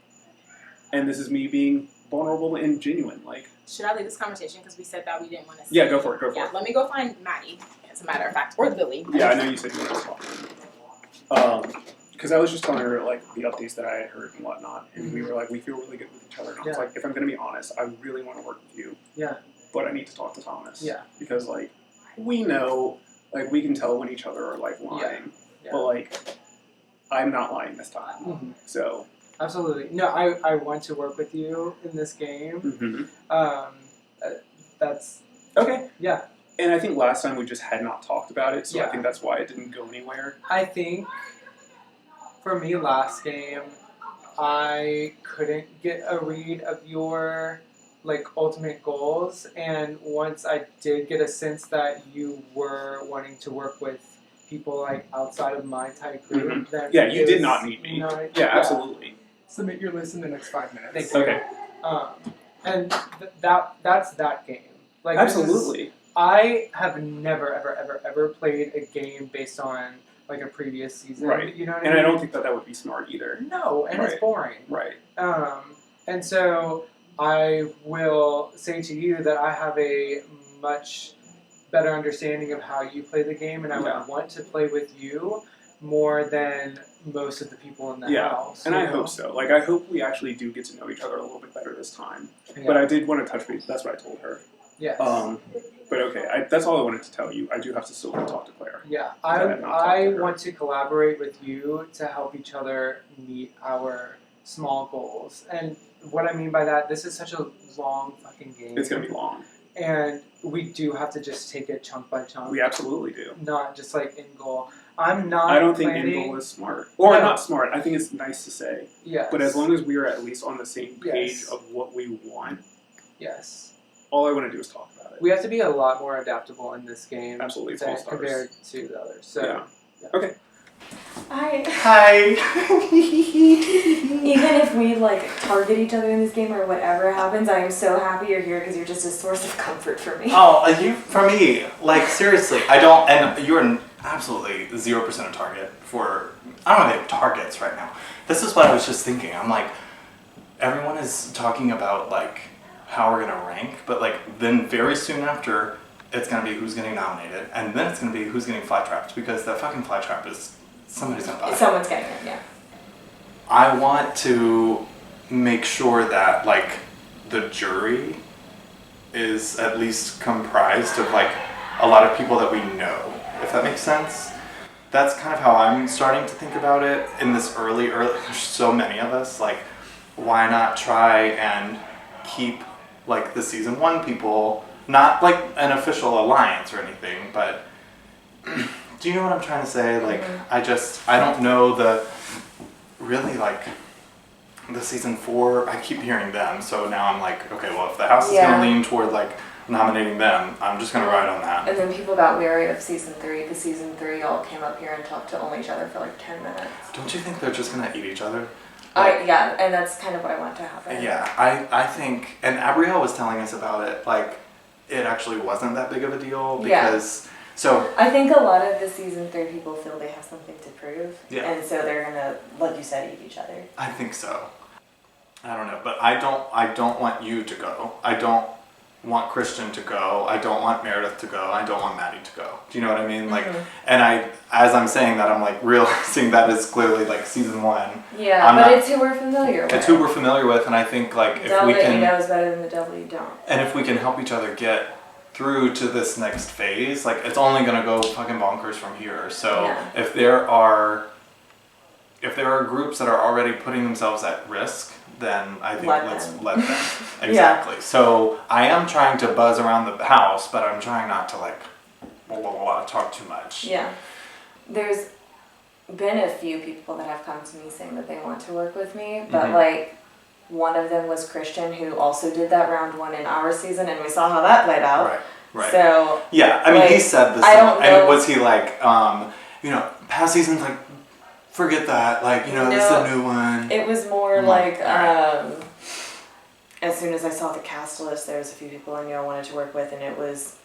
and this is me being vulnerable and genuine. Like, Should I leave this conversation because we said that we didn't want to? yeah, go for it. Go for Yeah, it. let me go find Maddie. As a matter of fact, or Billy. Yeah, I know you said you wanted to talk. Because I was just telling her like the updates that I had heard and whatnot, and we were like, we feel really good with each other. And I was Yeah. like, if I'm gonna be honest, I really want to work with you. Yeah. But I need to talk to Thomas. Yeah. Because like we know, like we can tell when each other are like lying, Yeah. but like I'm not lying this time. Mhm. So. Absolutely. No, I want to work with you in this game. That's Okay. Yeah. And I think last time we just had not talked about it, so I Yeah. think that's why it didn't go anywhere. I think for me last game, I couldn't get a read of your like ultimate goals, and once I did get a sense that you were wanting to work with people like outside of my type group, Mhm. then Yeah, you it did was not need me. not- Yeah, absolutely. Submit your list in the next 5 minutes. Thank you. Okay. And that's that game. Like this is- Absolutely. I have never ever played a game based on like a previous season. Right. You know what and I mean? I don't think that would be smart either. No, and Right. it's boring. Right. And so I will say to you that I have a much better understanding of how you play the game, and I Yeah. would want to play with you more than most of the people in the Yeah, house. and you I know? hope so. Like, I hope we actually do get to know each other a little bit better this time. Yeah. But I did want to touch base. That's what I told her. Yes. But okay, that's all I wanted to tell you. I do have to still go talk to Claire. Yeah, I have not talked I to her. want to collaborate with you to help each other meet our small goals. And what I mean by that, this is such a long fucking game. It's gonna be long. and we do have to just take it chunk by chunk. We absolutely do. Not just like in goal. I'm not. I don't think planning, in goal is smart. Or No. not smart. I think it's nice to say. Yes. But as long as we are at least on the same page Yes. of what we want, Yes. all I want to do is talk about it. We have to be a lot more adaptable in this game. Absolutely, than full stars. compared to the others. So. Yeah. Okay. Hi. Even if we like target each other in this game or whatever happens, I am so happy you're here because you're just a source of comfort for me. Oh, for me, like seriously, I don't, and you're absolutely 0% a target for, I don't have targets right now. This is what I was just thinking. I'm like, everyone is talking about like how we're gonna rank, but like then very soon after, it's gonna be who's getting nominated, and then it's gonna be who's getting fly trapped, because that fucking fly trap is, somebody's gonna buy it. Someone's getting it, yeah. I want to make sure that like the jury is at least comprised of like a lot of people that we know, if that makes sense. That's kind of how I'm starting to think about it in this early, there's so many of us, like why not try and keep like the season 1 people, not like an official alliance or anything, but do you know what I'm trying to say? Like, I don't know really like the season 4, I keep hearing them, so now I'm like, okay, well if the house is gonna lean toward like nominating them, I'm just gonna ride on that. And then people got wary of season 3 because season 3 all came up here and talked to only each other for like 10 minutes. Don't you think they're just gonna eat each other? Yeah, and that's kind of what I want to happen. Yeah, I think, and Abrielle was telling us about it, like it actually wasn't that big of a deal because, so. I think a lot of the season 3 people feel they have something to prove. Yeah. And so they're gonna, like you said, eat each other. I think so. I don't know, but I don't want you to go. I don't want Christian to go. I don't want Meredith to go. I don't want Maddie to go. Do you know what I mean? Like, and as I'm saying that, I'm like realizing that is clearly like season 1. Yeah, it's who we're familiar with. It's who we're familiar with, and I think like The devil that you know is better than the devil you don't. and if we can help each other get through to this next phase, like it's only gonna go fucking bonkers from here. So if there are groups that are already putting themselves at risk, then I think let's let them. Exactly. So I am trying to buzz around the house, but I'm trying not to like talk too much. Yeah. There's been a few people that have come to me saying that they want to work with me, but like one of them was Christian, who also did that round 1 in our season, and we saw how that played out. Right. So yeah, I mean like, he said this, I don't know. and was he like, past seasons like, forget that, like this is a new one. It was more like as soon as I saw the cast list, there was a few people I knew I wanted to work with, and it was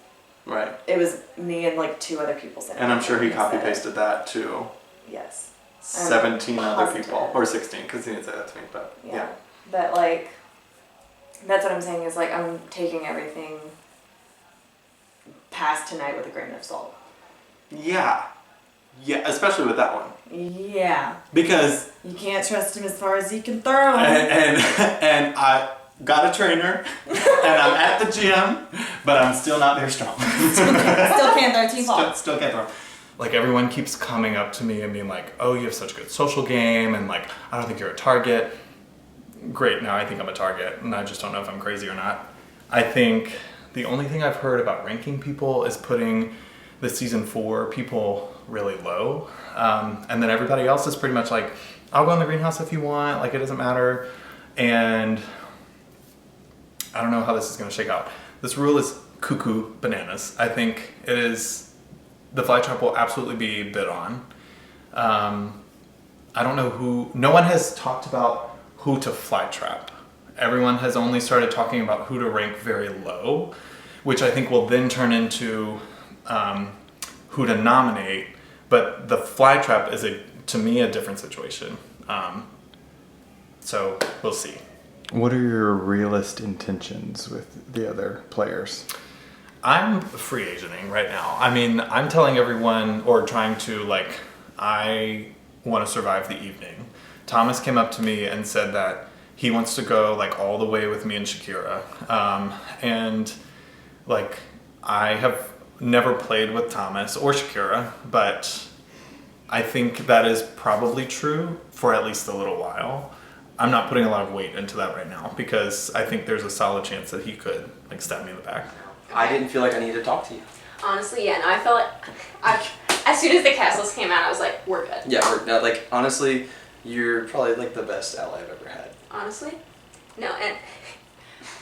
me and like 2 other people. And I'm sure he copy pasted that too. Yes. 17 other people, or 16, because he didn't say that to me, but yeah. But like, that's what I'm saying is like I'm taking everything past tonight with a grain of salt. Yeah, especially with that one. Yeah. Because you can't trust him as far as you can throw him. And I got a trainer, and I'm at the gym, but I'm still not very strong. Still can't throw T-ball. Still can't throw. Like everyone keeps coming up to me and being like, "Oh, you have such a good social game," and like, "I don't think you're a target." Great, now I think I'm a target, and I just don't know if I'm crazy or not. I think the only thing I've heard about ranking people is putting the season 4 people really low, and then everybody else is pretty much like, "I'll go in the greenhouse if you want," like it doesn't matter. And I don't know how this is going to shake out. This rule is cuckoo bananas. I think it is. The fly trap will absolutely be bid on. I don't know who. No one has talked about who to fly trap. Everyone has only started talking about who to rank very low, which I think will then turn into who to nominate. But the fly trap is to me a different situation. So we'll see. What are your realist intentions with the other players? I'm free agenting right now. I mean, I'm telling everyone, or trying to like, I want to survive the evening. Thomas came up to me and said that he wants to go like all the way with me and Shakira. And like, I have never played with Thomas or Shakira, but I think that is probably true for at least a little while. I'm not putting a lot of weight into that right now because I think there's a solid chance that he could like stab me in the back. I didn't feel like I needed to talk to you. Honestly, yeah, no, I felt like as soon as the castles came out, I was like, we're good. Yeah, like honestly, you're probably like the best ally I've ever had. Honestly, no, and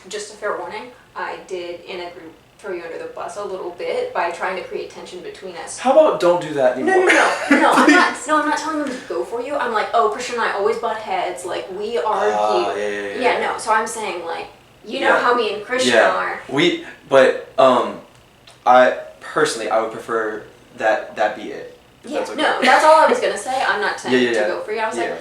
just a fair warning, I did in a group throw you under the bus a little bit by trying to create tension between us. How about don't do that anymore? No, I'm not telling them to go for you. I'm like, oh, Christian and I always butt heads. Like we argue. Yeah. No, so I'm saying like, you know how me and Christian are. I personally, I would prefer that be it. If that's okay. No, that's all I was gonna say. I'm not saying to go for you. I was like,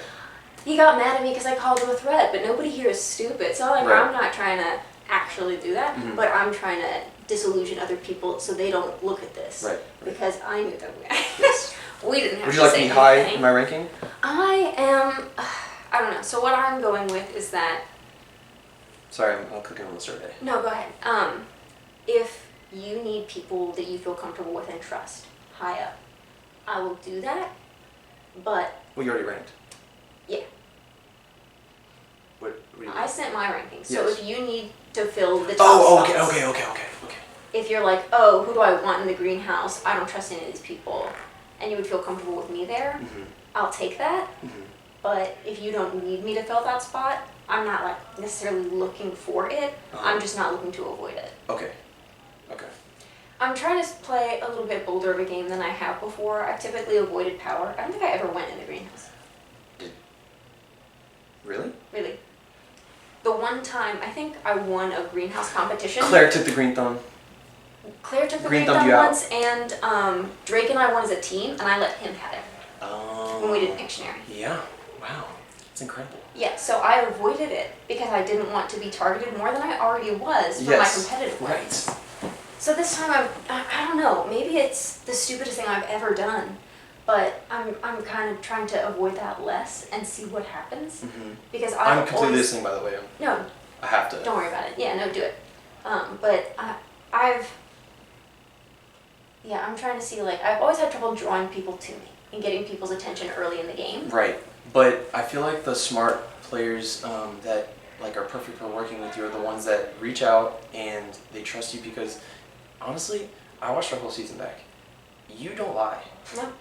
he got mad at me because I called him a threat, but nobody here is stupid. So like, I'm not trying to actually do that, but I'm trying to disillusion other people so they don't look at this. Right. Because I knew that we didn't have Would to you like say to be high anything. in my ranking? I am. I don't know. So what I'm going with is that. Sorry, I'm clicking on the survey. No, go ahead. If you need people that you feel comfortable with and trust high up, I will do that. But. Well, you already ranked. Yeah. What do you I mean? sent my rankings. So Yes. if you need to fill the top Oh, spots, okay. if you're like, oh, who do I want in the greenhouse? I don't trust any of these people, and you would feel comfortable with me there, I'll take that. But if you don't need me to fill that spot, I'm not like necessarily looking for it. I'm just not looking to avoid it. Okay. I'm trying to play a little bit bolder of a game than I have before. I've typically avoided power. I don't think I ever went in the greenhouse. Really? Really. The one time, I think I won a greenhouse competition. Claire took the green thumb. Claire took the Green green thumbed thumb you out. once, and Drake and I won as a team, and I let him have it when we did Pictionary. Yeah. Wow. That's incredible. Yeah, so I avoided it because I didn't want to be targeted more than I already was for my competitive ones. So this time I don't know, maybe it's the stupidest thing I've ever done, but I'm kind of trying to avoid that less and see what happens. Because I'm completely listening, by the way. No. I have to. Don't worry about it. Yeah, no, do it. But I'm trying to see, like, I've always had trouble drawing people to me and getting people's attention early in the game. Right. But I feel like the smart players that like are perfect for working with you are the ones that reach out and they trust you because honestly, I watched our whole season back. You don't lie. No.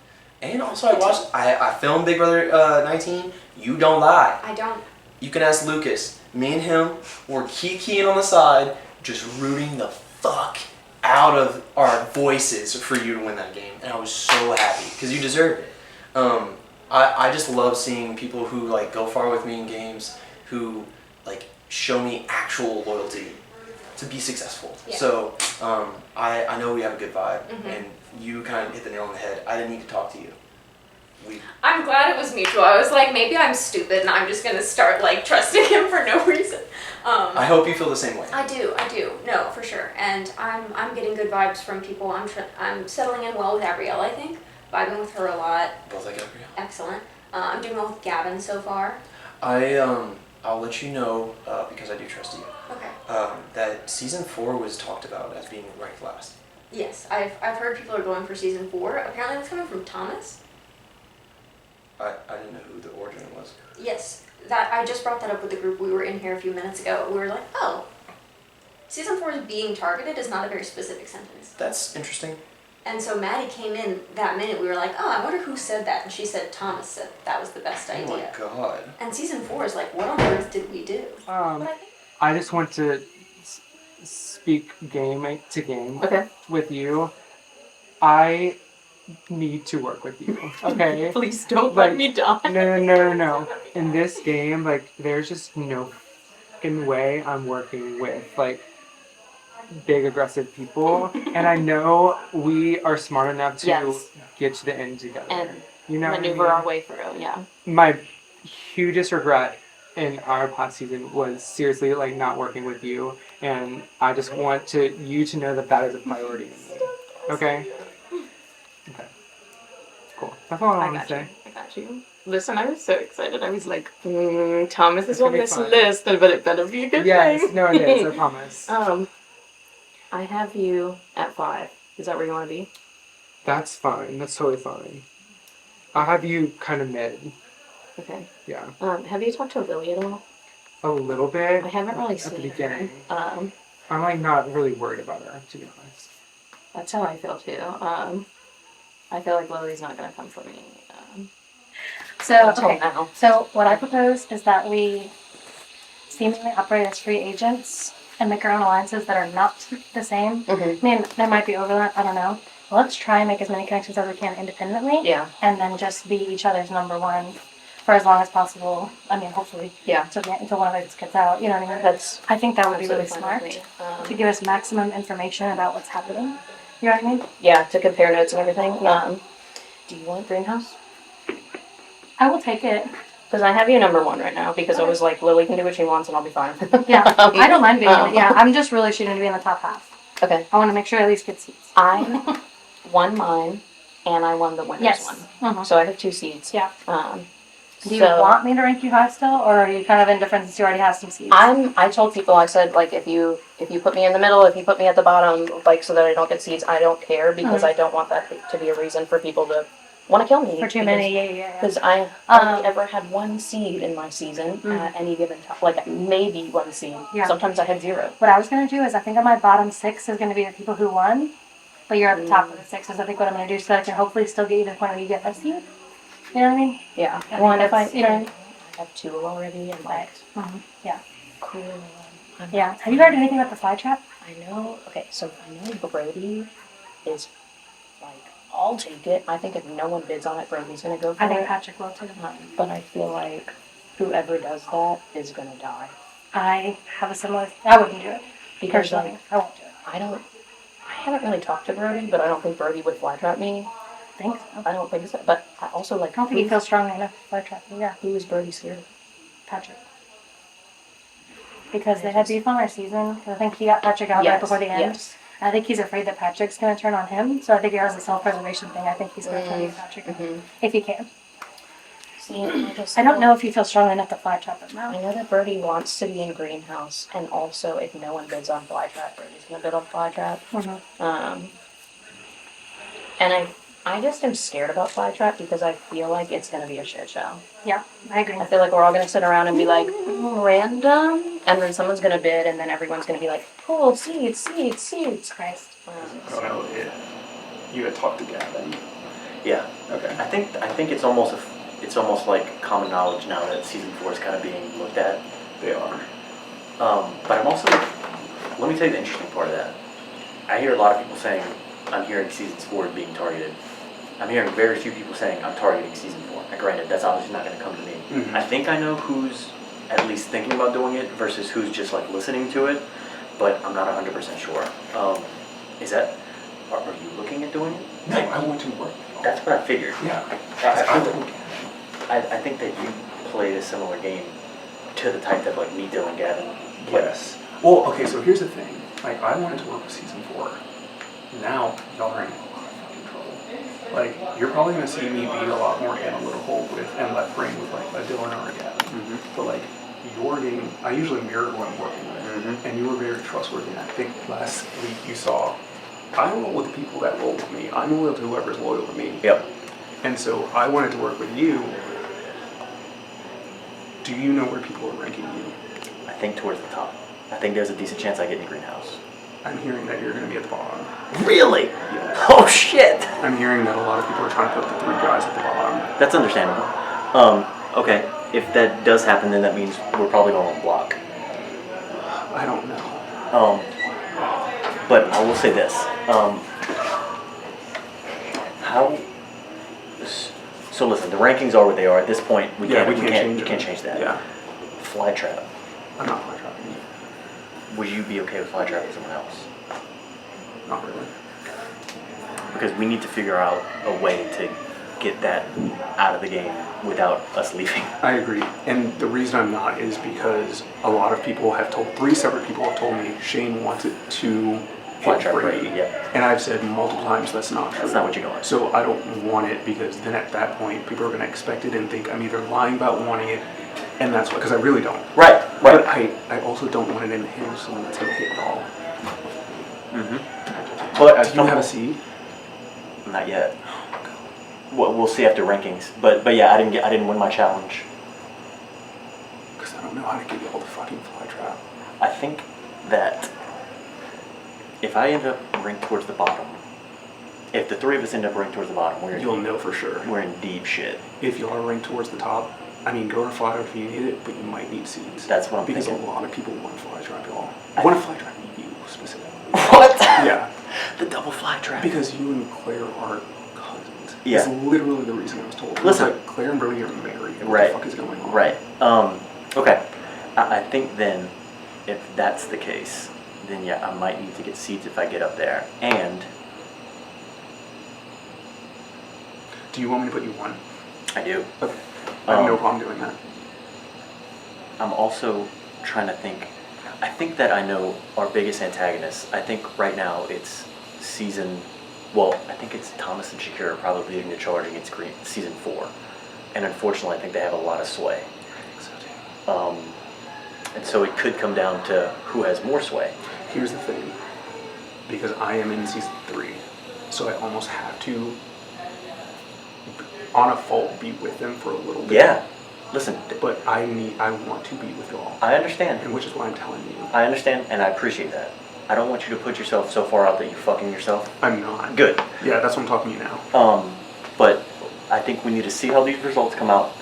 And also I filmed Big Brother 19. You don't lie. I don't. You can ask Lucas. Me and him were kikiing on the side, just rooting the fuck out of our voices for you to win that game. And I was so happy because you deserved it. I just love seeing people who like go far with me in games, who like show me actual loyalty to be successful. Yeah. So I know we have a good vibe, and you kind of hit the nail on the head. I didn't need to talk to you. I'm glad it was mutual. I was like, maybe I'm stupid and I'm just gonna start like trusting him for no reason. I hope you feel the same way. I do. No, for sure. And I'm getting good vibes from people. I'm settling in well with Gabrielle, I think. Vibing with her a lot. Both like Gabrielle. Excellent. I'm doing well with Gavin so far. I'll let you know because I do trust you. Okay. That season 4 was talked about as being ranked last. Yes, I've heard people are going for season 4. Apparently that's coming from Thomas. I didn't know who the origin was. Yes, that I just brought that up with the group. We were in here a few minutes ago. We were like, oh, season 4 is being targeted is not a very specific sentence. That's interesting. And so Maddie came in that minute. We were like, oh, I wonder who said that. And she said Thomas said that was the best idea. Oh my god. And season 4 is like, what on earth did we do? I just want to speak game to game with you. I need to work with you, okay? Please don't let me die. No. In this game, like, there's just no fucking way I'm working with, like, big aggressive people. And I know we are smart enough to get to the end together. And you know maneuver what I mean? our way through, yeah. My hugest regret in our past season was seriously, like, not working with you. And I just want you to know that is a priority to me. Okay? Okay. Cool. That's all I want to say. I got you. Listen, I was so excited. I was like, Thomas is It's gonna on be this fun. list, but it better be a good Yes, thing. no, it is, I promise. I have you at 5. Is that where you want to be? That's fine. That's totally fine. I'll have you kind of mid. Okay. Yeah. Have you talked to Lily at all? A little bit. I haven't really at seen the beginning. her. I'm like not really worried about her, to be honest. That's how I feel too. I feel like Lily's not gonna come for me. So, Until okay. now. So what I propose is that we seemingly operate as free agents and make our own alliances that are not the same. I mean, there might be overlap, I don't know. Let's try and make as many connections as we can independently. Yeah. And then just be each other's number one for as long as possible. I mean, hopefully. Yeah. Until one of us gets out. You know what I mean? I think that would be really smart to give us maximum information about what's happening. You know what I mean? Yeah, to compare notes and everything. Do you want greenhouse? I will take it. Because I have you number one right now, because I was like, Lily can do what she wants and I'll be fine. Yeah, I don't mind being in it. Yeah, I'm just really shooting to be in the top half. Okay. I want to make sure I at least get seats. I won mine, and I won the winner's one. So I have 2 seats. Yeah. Do you want me to rank you high still, or are you kind of indifferent since you already have some seats? I told people, I said, like, if you put me in the middle, if you put me at the bottom, like, so that I don't get seats, I don't care, because I don't want that to be a reason for people to want to kill me. For too many, yeah. Because I only ever had 1 seed in my season at any given time. Like, maybe 1 seed. Yeah. Sometimes I had 0. What I was going to do is I think on my bottom 6 is going to be the people who won, but you're at the top of the 6 is I think what I'm going to do so that I can hopefully still get you to the point where you get a seed. You know what I mean? Yeah. Well, and if I, you know, I have 2 already, and like, yeah. Cool. Yeah. Have you heard anything about the fly trap? I know. Okay, so I know Brody is like, I'll take it. I think if no one bids on it, Brody's gonna go for it. I think Patrick will too. But I feel like whoever does that is gonna die. I have a similar. I wouldn't do it Because personally. like, I won't do it. I haven't really talked to Brody, but I don't think Brody would fly trap me. I think so. I don't think so. But I also like. I don't think he feels strongly enough to fly trap me. Yeah. Who is Brody scared? Patrick. Because they had beef on their season. Because I think he got Patrick out right before the end. Yes. And I think he's afraid that Patrick's going to turn on him. So I think he has a self-preservation thing. I think he's going to turn on Patrick if he can. See, I don't know if he feels strongly enough to fly trap him now. I know that Brody wants to be in greenhouse, and also if no one bids on fly trap, Brody's gonna bid on fly trap. And I just am scared about fly trap because I feel like it's gonna be a shit show. Yeah, I agree. I feel like we're all gonna sit around and be like, random, and then someone's gonna bid, and then everyone's gonna be like, cool, seeds. Christ. I don't know. You had talked to Gavin. Yeah. Okay. I think it's almost like common knowledge now that season 4 is kind of being looked at. They are. But I'm also, let me tell you the interesting part of that. I hear a lot of people saying, I'm hearing season 4 being targeted. I'm hearing very few people saying, I'm targeting season 4. Now, granted, that's obviously not going to come to me. I think I know who's at least thinking about doing it versus who's just like listening to it, but I'm not 100% sure. Is that, are you looking at doing it? No, I want to work. That's what I figured. Yeah. I think that you played a similar game to the type that like me, Dylan, Gavin played. Yes. Well, okay, so here's the thing. Like, I wanted to work with season 4. Now, y'all are in a lot of fucking trouble. Like, you're probably going to see me be a lot more analytical with and let bring with like a Dylan or a Gavin. But like, your game, I usually mirror what I'm working with. And you were very trustworthy. And I think last week you saw, I don't roll with the people that roll with me. I'm loyal to whoever's loyal to me. Yep. And so I wanted to work with you. Do you know where people are ranking you? I think towards the top. I think there's a decent chance I get in the greenhouse. I'm hearing that you're going to be at the bottom. Really? Yes. Oh shit! I'm hearing that a lot of people are trying to put the 3 guys at the bottom. That's understandable. Okay. If that does happen, then that means we're probably going to block. I don't know. But I will say this. So listen, the rankings are what they are. At this point, we can't change that. Yeah. Fly trap. I'm not fly trapping you. Would you be okay with fly trapping someone else? Not really. Because we need to figure out a way to get that out of the game without us leaving. I agree. And the reason I'm not is because a lot of people have told, 3 separate people have told me Shane wanted to Fly trap Brady. yeah. And I've said multiple times that's not true. That's not what you want. So I don't want it because then at that point people are going to expect it and think I'm either lying about wanting it, and that's what, because I really don't. Right. But I also don't want it in the hands of someone that's going to hit it all. But do you have a seed? Not yet. We'll see after rankings. But yeah, I didn't win my challenge. Because I don't know how to get you all the fucking fly trap. I think that if I end up ranked towards the bottom, if the three of us end up ranked towards the bottom, You'll know for sure. We're in deep shit. If you are ranked towards the top, I mean, go to fly trap if you need it, but you might need seeds. That's what I'm because thinking. a lot of people want fly trap, y'all. I want to fly trap you specifically. What? Yeah. The double fly trap. Because you and Claire are cousins. Yeah. That's literally the reason I was told. Listen. It was like Claire and Brody are married. What Right. the fuck is going on? Right. Okay. I think then, if that's the case, then yeah, I might need to get seeds if I get up there. And Do you want me to put you one? I do. Okay. I have no problem doing that. I'm also trying to think. I think that I know our biggest antagonists. I think right now it's I think it's Thomas and Shakira probably leading the charge against season 4. And unfortunately, I think they have a lot of sway. And so it could come down to who has more sway. Here's the thing. Because I am in season 3, so I almost have to, on a fault, be with them for a little bit. Yeah. Listen. But I want to be with y'all. I understand. And which is why I'm telling you. I understand, and I appreciate that. I don't want you to put yourself so far out that you're fucking yourself. I'm not. Good. Yeah, that's what I'm talking to you now. But I think we need to see how these results come out.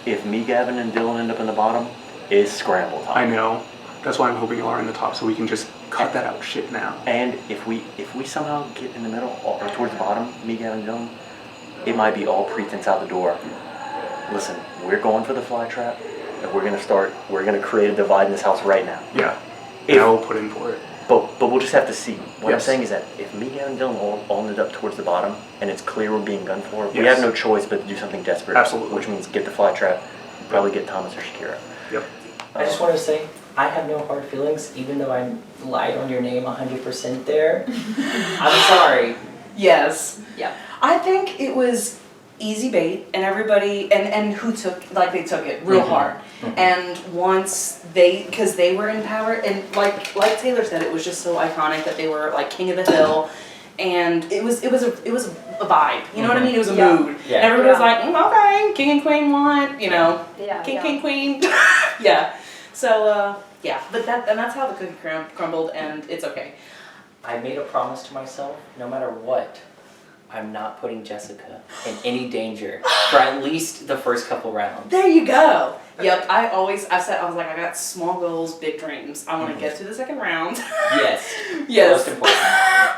If me, Gavin, and Dylan end up in the bottom, it's scramble time. I know. That's why I'm hoping y'all are in the top, so we can just cut that out shit now. And if we somehow get in the middle or towards the bottom, me, Gavin, and Dylan, it might be all pretense out the door. Listen, we're going for the fly trap, and we're gonna create a divide in this house right now. Yeah. And I will put in for it. But we'll just have to see. What I'm Yes. saying is that if me, Gavin, and Dylan all ended up towards the bottom, and it's clear we're being gunned for, we Yes. have no choice but to do something desperate. Absolutely. Which means get the fly trap, probably get Thomas or Shakira. Yep. I just want to say, I have no hard feelings, even though I lied on your name 100% there. I'm sorry. Yes. Yeah. I think it was easy bait, and everybody and who took they took it real hard. And once because they were in power, and like Taylor said, it was just so iconic that they were like king of the hill, and it was a vibe. You know what I mean? It was a mood. Yeah. And everybody was like, okay, king and queen want, Yeah. king queen. Yeah. So yeah, but that's how the cookie crumbled, and it's okay. I made a promise to myself, no matter what, I'm not putting Jessica in any danger for at least the first couple rounds. There you go. Yep, I was like, I got small goals, big dreams. I want to get to the second round. Yes. Yes. Most important.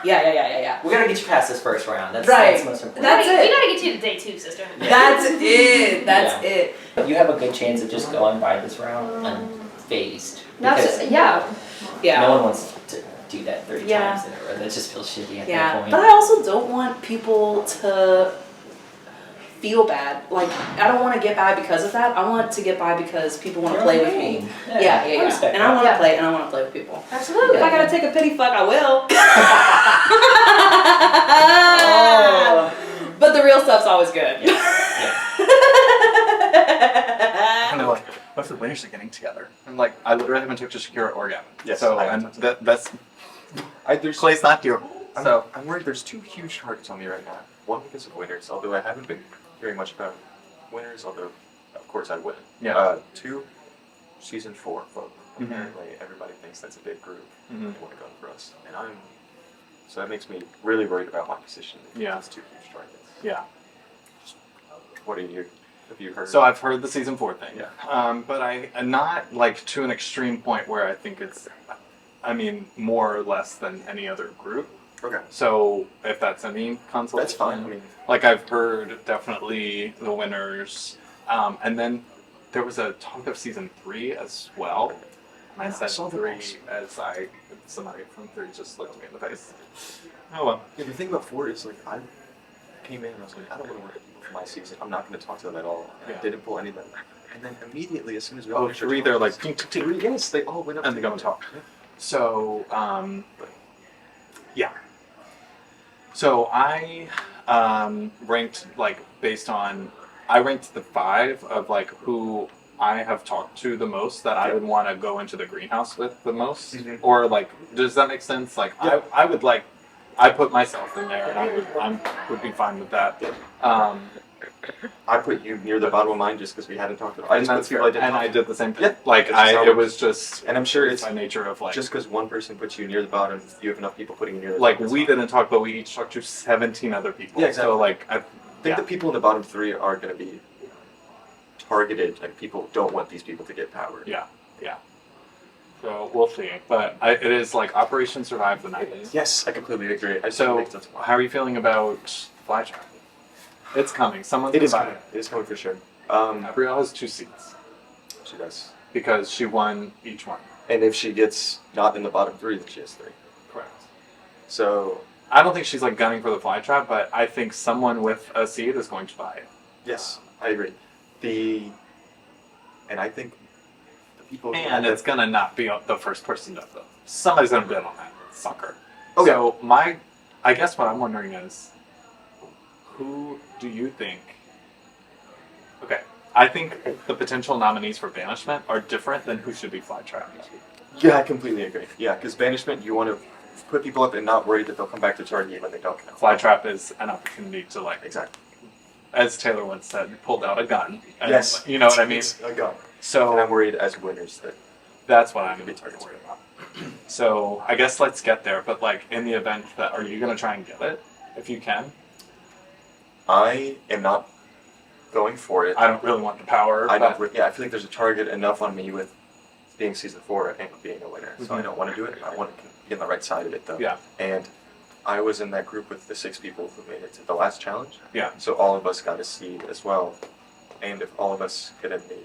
Yeah. We gotta get you past this first round. That's Right. most important. That's We it. gotta get you to day 2, sister. That's it. That's it. You have a good chance of just going by this round unfazed. That's because yeah. no one wants to do that 30 Yeah. times in a row. That just feels shitty at that Yeah, point. but I also don't want people to feel bad. Like, I don't want to get by because of that. I want to get by because people want to play with me. Yeah. I respect And I that. want to play, and I want to play with people. Absolutely. If I gotta take a pity fuck, I will. But the real stuff's always good. And they're like, what if the winners are getting together? And like, I literally haven't talked to Shakira or Gavin. Yes, So, I and haven't that's, Clay's not here. So, I'm worried there's 2 huge targets on me right now. One because of winners, although I haven't been hearing much about winners, although of course I win. Yeah. 2, season 4 folk. Mhm. Apparently everybody thinks that's a big group. Mhm. They want to go for us. And so that makes me really worried about my position. Yeah. It's 2 huge targets. Yeah. What have you heard? So I've heard the season 4 thing. Yeah. But I'm not like to an extreme point where I think it's, more or less than any other group. Okay. So if that's any consolation. That's fine. Like I've heard definitely the winners, and then there was a talk of season 3 as well. I said saw the 3 rules. as somebody from 3 just looked me in the face. Oh well. Yeah, the thing about 4 is like I came in and I was like, I don't want to work with people for my season. I'm not going to talk to them at all. Yeah. I didn't pull any of them. And then immediately, as soon as we all Oh, finished our 3 they're like talks- 3, yes, they all went up and they go and talk. So yeah. So I ranked based on I ranked the 5 of who I have talked to the most that I would want to go into the greenhouse with the most, or does that make sense? I would I put myself in there and I would be fine with that. I put you near the bottom of mine just because we hadn't talked about. I And just put that's people I fair. didn't And talk I to. did the same thing. Yeah, Like that's just how it was just. And I'm sure it's by nature of like. just because one person puts you near the bottom, you have enough people putting you near the Like top. we didn't talk, but we each talked to 17 other people. Yeah, exactly. So like I think the people in the bottom 3 are going to be targeted, and people don't want these people to get power. Yeah, yeah. So we'll see. But it is like Operation Survive the Night. Yes, I completely agree. I So think that's why. how are you feeling about Flytrap? It's coming. Someone's It is gonna buy coming. It is coming for sure. Gabrielle has 2 seats She does. because she won each one. And if she gets not in the bottom 3, then she has 3. Correct. So I don't think she's like gunning for the Flytrap, but I think someone with a seat is going to buy it. yes, I agree. And I think the people. And it's gonna not be the first person to vote. Somebody's gonna bid on that sucker. Okay. So I guess what I'm wondering is, who do you think? Okay, I think the potential nominees for banishment are different than who should be Flytrap. Yeah, I completely agree. Yeah, because banishment, you want to put people up and not worry that they'll come back to target you when they don't. Flytrap is an opportunity to like, Exactly. as Taylor once said, pulled out a gun. And, Yes. you know what I mean. It's a gun. So And I'm worried as winners that that's what I'm be targeted. worried about. So I guess let's get there. But like in the event that, are you gonna try and get it if you can? I am not going for it. I don't really want the power. I but don't. Yeah, I feel like there's a target enough on me with being season 4 and being a winner. So I Mhm. don't want to do it. I want to be on the right side of it though. Yeah. And I was in that group with the 6 people who made it to the last challenge. Yeah. So all of us got a seed as well. And if all of us get in the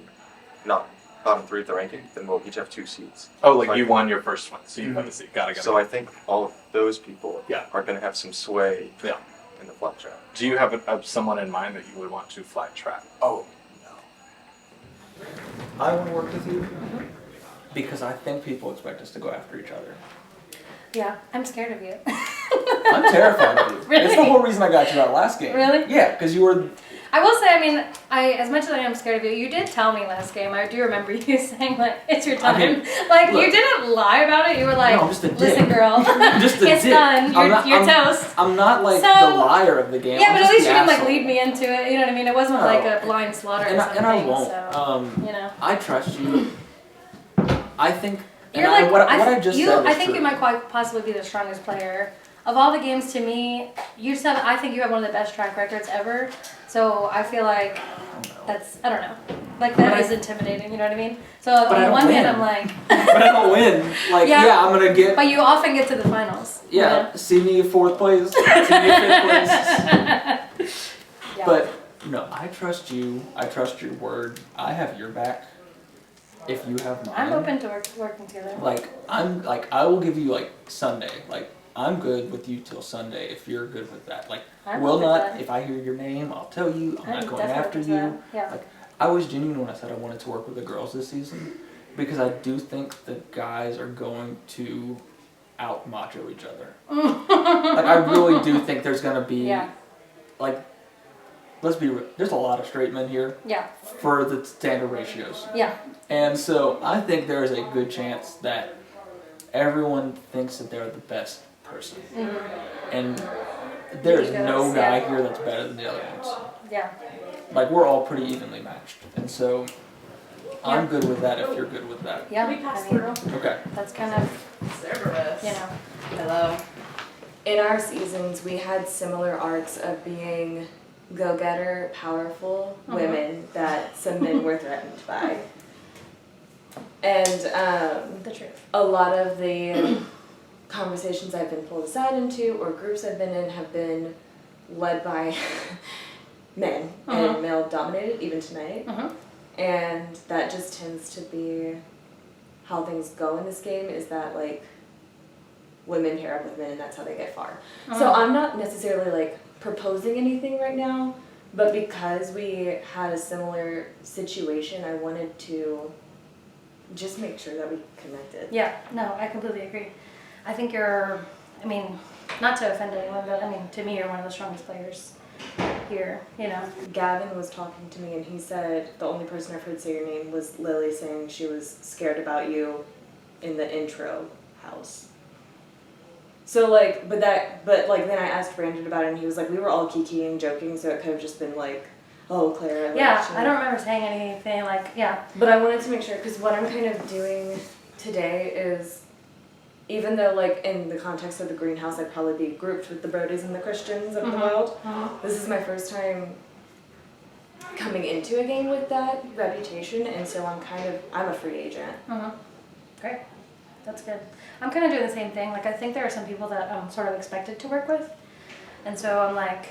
not bottom 3 of the ranking, then we'll each have 2 seeds. Oh, like So I you think- won your first one, so you got Mhm. to see. Got it. So I think all of those people Yeah. are going to have some sway Yeah. in the flop trap. Do you have someone in mind that you would want to fly trap? Oh, no. I want to work with you because I think people expect us to go after each other. Yeah, I'm scared of you. I'm terrified of you. Really? It's the whole reason I got you out last game. Really? Yeah, because you were. I will say, I mean, as much as I am scared of you, you did tell me last game. I do remember you saying like, "It's your time." I mean, like look. you didn't lie about it. You were like, No, I'm just a dick. "Listen, girl, Just a it's dick. done. You're, I'm toast." I'm not like So- the liar of the game. Yeah, I'm but at just least the you didn't like asshole. lead me into it. You know what I mean? It wasn't No. like a blind slaughter or And something. I won't. So, you know. I trust you. I think. and You're like, what I just said I is think true. you might quite possibly be the strongest player. Of all the games to me, I think you have one of the best track records ever. So I feel like that's, I don't know. Like that But is intimidating, you know what I mean? So on But I the don't one hand, win. I'm like. But I don't win. Like, yeah, I'm going to get. But you often get to the finals. you Yeah, know? see me in 4th place. See me in 5th place. Yeah. But no, I trust you. I trust your word. I have your back. If you have mine. I'm open to working together. I will give you like Sunday. Like I'm good with you till Sunday if you're good with that. Like I'm will good with not that. if I hear your name, I'll tell you. I'm I'm not going definitely after open you. to that. Yeah. Like I was genuine when I said I wanted to work with the girls this season because I do think the guys are going to out macho each other. Like I really do think there's gonna be Yeah. like let's be real, there's a lot of straight men here. Yeah. For the standard ratios. Yeah. And so I think there is a good chance that everyone thinks that they're the best person. Mhm. And there is Egos, no guy yeah. here that's better than the other ones. Yeah. Like we're all pretty evenly matched. And so I'm Yeah. good with that if you're good with that. Yeah. Okay. That's kind of, you know. Hello. In our seasons, we had similar arcs of being go-getter, powerful Mhm. women that some men were threatened by. And The truth. a lot of the conversations I've been pulled aside into or groups I've been in have been led by men Mhm. and male-dominated, even tonight. Mhm. And that just tends to be how things go in this game, is that like women pair up with men and that's how they get far. So Mhm. I'm not necessarily like proposing anything right now, but because we had a similar situation, I wanted to just make sure that we connected. Yeah, no, I completely agree. I think you're, I mean, not to offend anyone, but I mean, to me, you're one of the strongest players here, you know. Gavin was talking to me and he said the only person I've heard say your name was Lily, saying she was scared about you in the intro house. So like, but then I asked Brandon about it and he was like, we were all kikiing, joking, so it could have just been like Oh, Claire. Yeah, I don't remember saying anything like, yeah. But I wanted to make sure, because what I'm kind of doing today is, even though, like, in the context of the greenhouse, I'd probably be grouped with the Brodies and the Christians of the wild, this is my first time coming into a game with that reputation, and so I'm a free agent. Great. That's good. I'm kind of doing the same thing. Like, I think there are some people that I'm sort of expected to work with. And so I'm like,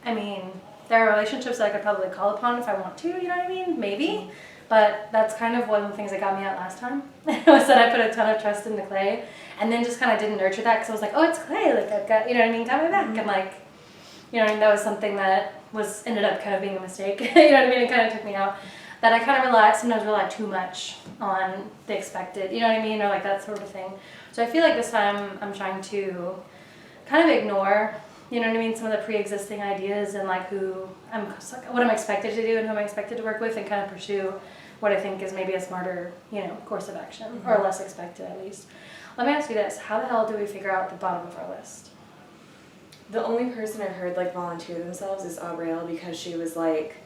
I mean, there are relationships that I could probably call upon if I want to, you know what I mean? Maybe. But that's kind of one of the things that got me out last time. Was that I put a ton of trust into Clay and then just kind of didn't nurture that because I was like, oh, it's Clay. Like, I've got, you know what I mean, got my back. And like, you know what I mean? That was something that ended up kind of being a mistake. You know what I mean? It kind of took me out. That I kind of sometimes rely too much on the expected, you know what I mean? Or like that sort of thing. So I feel like this time I'm trying to kind of ignore, you know what I mean, some of the pre-existing ideas and like what I'm expected to do and who I'm expected to work with, and kind of pursue what I think is maybe a smarter, you know, course of action, or less expected at least. Let me ask you this, how the hell do we figure out the bottom of our list? The only person I've heard like volunteer themselves is Aubrielle, because she was like,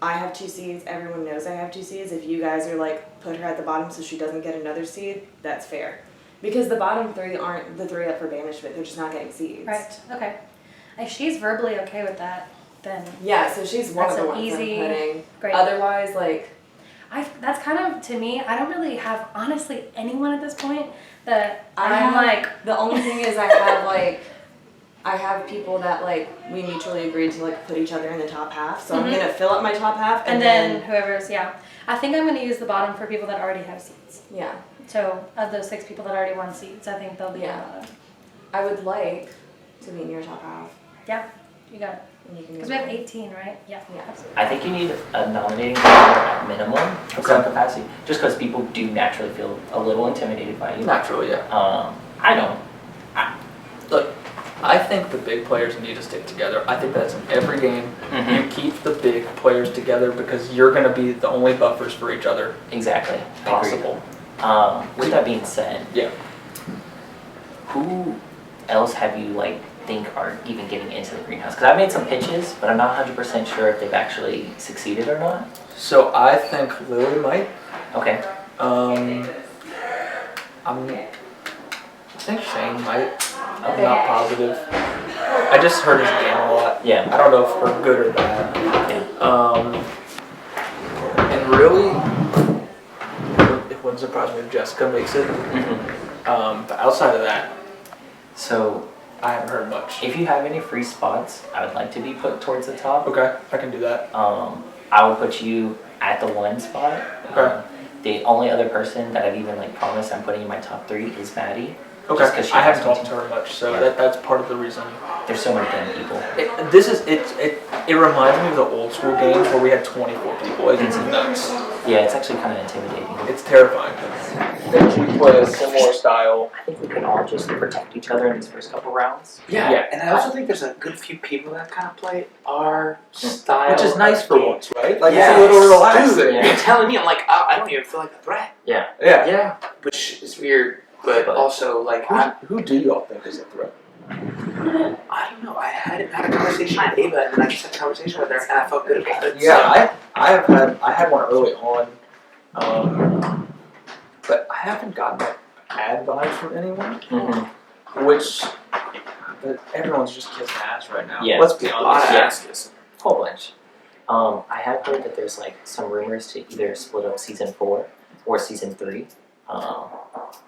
I have 2 seeds, everyone knows I have 2 seeds. If you guys are like, put her at the bottom so she doesn't get another seed, that's fair. Because the bottom 3 aren't the 3 up for banishment, they're just not getting seeds. Right, okay. If she's verbally okay with that, then yeah, so she's one of the ones I'm putting. Great. Otherwise, like, that's kind of, to me, I don't really have, honestly, anyone at this point that the only thing is I have people that like we mutually agreed to like put each other in the top half, so I'm gonna fill up my top half and then whoever's, yeah. I think I'm gonna use the bottom for people that already have seats. Yeah. So of those 6 people that already won seats, I think they'll be in the bottom. I would like to be in your top half. Yeah, you got it. Because we have 18, right? Yeah. Absolutely. I think you need a nominating power at minimum of some capacity, just because people do naturally feel a little intimidated by you. Naturally, yeah. I don't. Look, I think the big players need to stick together. I think that's in every game. You keep the big players together because you're going to be the only buffers for each other. Exactly. Possible. With that being said, yeah. Who else have you think are even getting into the greenhouse? Because I've made some pitches, but I'm not 100% sure if they've actually succeeded or not. So I think Lily might. Okay. I think Shane might. I'm not positive. I just heard his name a lot. Yeah. I don't know if we're good or bad. And really, it wouldn't surprise me if Jessica makes it. But outside of that, so I haven't heard much. If you have any free spots, I would like to be put towards the top. Okay, I can do that. I will put you at the 1 spot. Okay. The only other person that I've even promised I'm putting in my top 3 is Maddie. Okay. I haven't talked to her much, so that's part of the reason. There's so many damn people. It reminds me of the old school games where we had 24 people. It's nuts. Yeah, it's actually kind of intimidating. It's terrifying. We play a similar style. I think we can all just protect each other in these first couple rounds. Yeah, and I also think there's a good few people that kind of play our style. Which is nice for once, right? Like, yeah, it's a little relaxing. You're telling me, I'm like, oh, I don't even feel like a threat. Yeah. Yeah. Which is weird, but also, who do y'all think is a threat? I don't know. I had a conversation with Ava, and then I just had a conversation with her, and I felt good about it. Yeah, I had one early on, but I haven't gotten that bad vibes from anyone. Which, but everyone's just kissing ass right now. Yeah. Let's be honest. Whole bunch. I have heard that there's some rumors to either split up season 4 or season 3.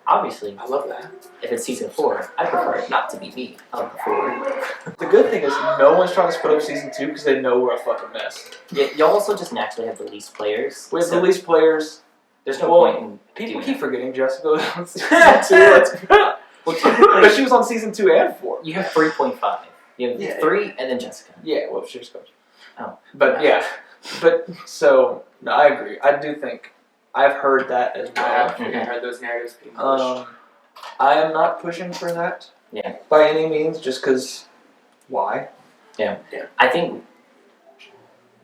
Obviously, I love that. If it's season 4, I prefer it not to be me on the 4. The good thing is no one's trying to split up season 2 because they know we're a fucking mess. Yeah, y'all also just naturally have the least players. We have the least players. There's no point in people keep forgetting Jessica was on season 2. But she was on season 2 and 4. You have 3.5. You have 3 and then Jessica. Yeah, well, she was coach. Oh. But yeah. But so, no, I agree. I do think I've heard that as well. I heard those narratives being pushed. I am not pushing for that. Yeah. By any means, just because. Why? Yeah. I think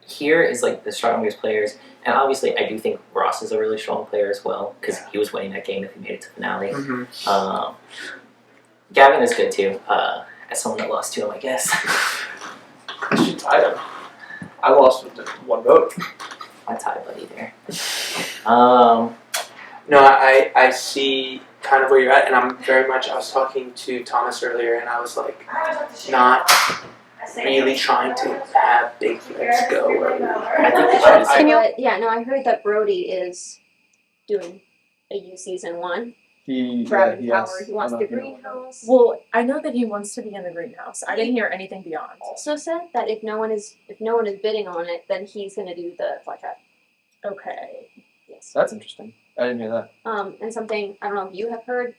here is the strongest players, and obviously I do think Ross is a really strong player as well because he was winning that game if he made it to finale. Gavin is good too. As someone that lost to him, I guess. She tied him. I lost with 1 vote. I tie buddy there. No, I see kind of where you're at, and I'm very much. I was talking to Thomas earlier, and I was like, not really trying to have big players go. I think I heard that Brody is doing a U season 1. He Driving yeah, power. He wants the greenhouse. Well, I know that he wants to be in the greenhouse. I didn't hear anything beyond. Also said that if no one is bidding on it, then he's gonna do the fly trap. Okay. Yes. That's interesting. I didn't hear that. And something I don't know if you have heard.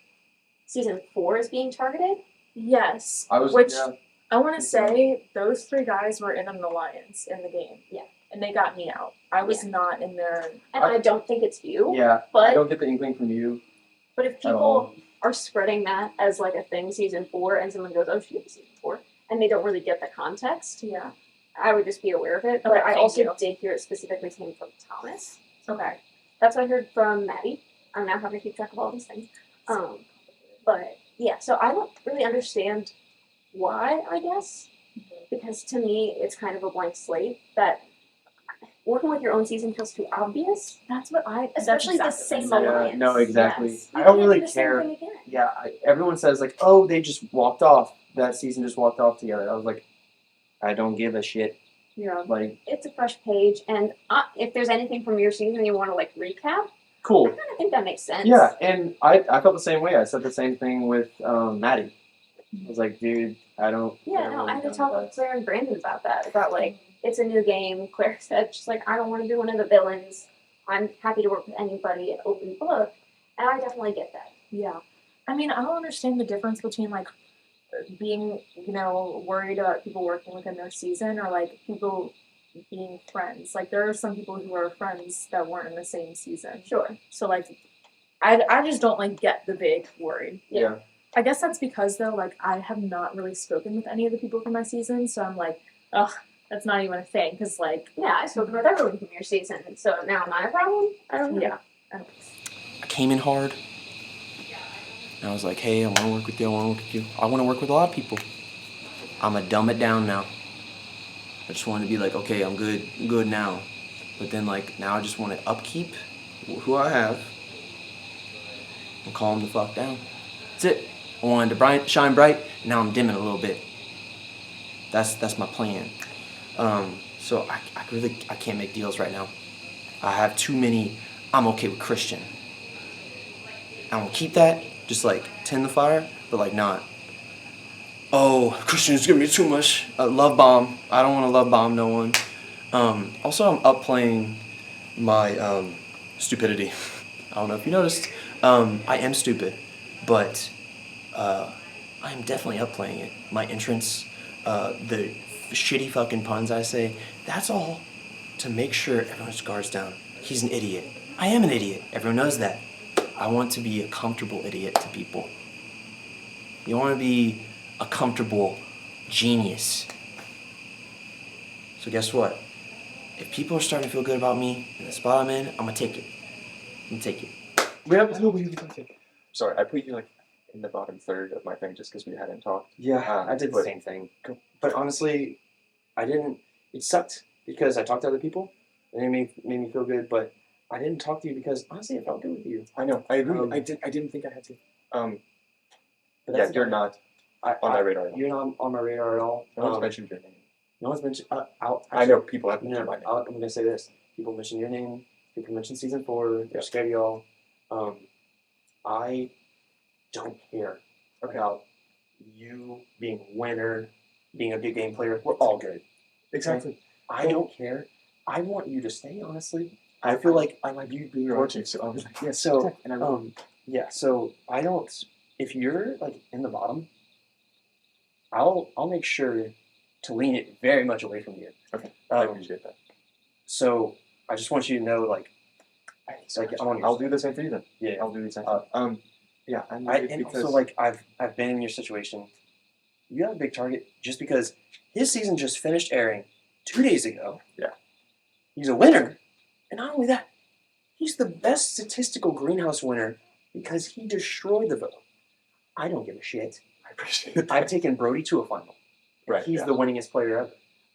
Season 4 is being targeted. Yes. Which I want to say those 3 guys were in an alliance in the game. Yeah. And they got me out. I was not in there. And I don't think it's you. Yeah. But I don't get the inkling from you. But if people are spreading that as like a thing, season 4, and someone goes, "Oh, she did season 4," and they don't really get the context, yeah, I would just be aware of it. But Okay, I thank also you. did hear it specifically came from Thomas. Okay. That's what I heard from Maddie. I'm now having to keep track of all these things. But yeah, so I don't really understand why, I guess, because to me it's kind of a blank slate that. Working with your own season feels too obvious. That's what I. Especially the same alliance. No, exactly. Yes. I don't You can't really do the same care. thing again. Yeah, everyone says like, oh, they just walked off. That season just walked off together. I was like, I don't give a shit. Yeah. Like, It's a fresh page, and if there's anything from your season you want to like recap, cool. I kind of think that makes sense. Yeah, and I felt the same way. I said the same thing with Maddie. I was like, dude, I don't. Yeah, no, I had to talk with Claire and Brandon about that. About like, it's a new game. Claire said, she's like, I don't want to be one of the villains. I'm happy to work with anybody, an open book, and I definitely get that. Yeah. I mean, I don't understand the difference between like being, worried about people working within their season or like people being friends. Like there are some people who are friends that weren't in the same season. Sure. So like, I just don't like get the big worried. Yeah. I guess that's because though, like I have not really spoken with any of the people from my season, so I'm like, ugh, that's not even a thing. Cause like, yeah, I spoke with everyone from your season, so now am I a problem? I don't know. Yeah. I came in hard. And I was like, hey, I want to work with you. I want to work with you. I want to work with a lot of people. I'm going to dumb it down now. I just wanted to be like, okay, I'm good now. But then, like, now I just want to upkeep who I have and calm the fuck down. That's it. I wanted to shine bright, and now I'm dimming a little bit. That's my plan. So I can't make deals right now. I have too many. I'm okay with Christian. I'm gonna keep that, just like tend the fire, but like not. Oh, Christian's giving me too much. Love bomb. I don't want to love bomb no one. Also, I'm up playing my stupidity. I don't know if you noticed. I am stupid, but I am definitely up playing it. My entrance, the shitty fucking puns I say, that's all to make sure everyone's guards down. He's an idiot. I am an idiot. Everyone knows that. I want to be a comfortable idiot to people. You want to be a comfortable genius. So guess what? If people are starting to feel good about me in the spot I'm in, I'm gonna take it. I'm gonna take it. We have to. Sorry, I put you like in the bottom third of my thing just because we hadn't talked. Yeah, I did the same thing. But honestly, I didn't. It sucked because I talked to other people and it made me feel good. But I didn't talk to you because honestly, it felt good with you. I know. I agree. I didn't think I had to. But Yeah, that's you're about not on my radar at all. You're not on my radar at all. No one's mentioned your name. No one's mentioned. I know people have mentioned No, my name. I'm gonna say this. People mention your name. People mention season 4. They're scared of y'all. I don't care about you being a winner, being a good game player. We're all good. Exactly. I don't care. I want you to stay. Honestly, I feel like I like you being watching, so I was like, yeah. So and I will. yeah. So I don't. If you're like in the bottom, I'll make sure to lean it very much away from you. Okay. I appreciate that. So I just want you to know, like I'll do the same for you then. Yeah, I'll do the same. Yeah, and because also like I've been in your situation. You have a big target just because his season just finished airing 2 days ago. Yeah. He's a winner, and not only that, he's the best statistical greenhouse winner because he destroyed the vote. I don't give a shit. I appreciate it. I've taken Brody to a final. Right. He's yeah. the winningest player ever.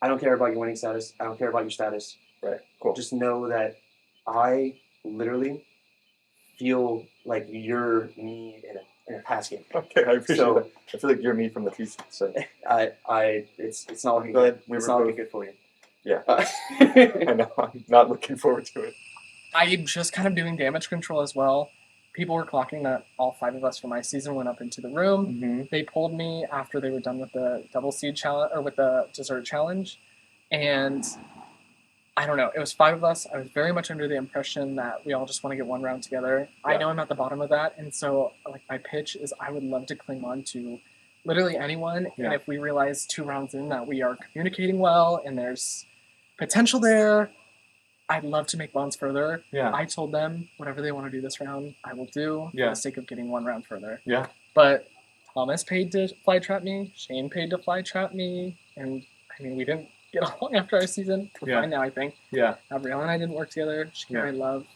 I don't care about your winning status. I don't care about your status. Right. Cool. Just know that I literally feel like you're me in a pass game. Okay, I appreciate that. I feel like you're me from the future. So it's not looking Go good. ahead. We It's were not both- looking good for you. Yeah. I know. I'm not looking forward to it. I'm just kind of doing damage control as well. People were clocking that all 5 of us from my season went up into the room. Mm-hmm. They pulled me after they were done with the double seed challenge or with the dessert challenge, and I don't know. It was 5 of us. I was very much under the impression that we all just want to get one round together. I Yeah. know I'm at the bottom of that, and so like my pitch is I would love to cling on to literally anyone, Yeah. and if we realize 2 rounds in that we are communicating well and there's potential there, I'd love to make bonds further. Yeah. I told them whatever they want to do this round, I will do for Yeah. the sake of getting 1 round further. Yeah. But Thomas paid to fly trap me, Shane paid to fly trap me, and I mean we didn't get along after our season. We're Yeah. fine now, I think. Yeah. Gabrielle and I didn't work together. Shakira I love,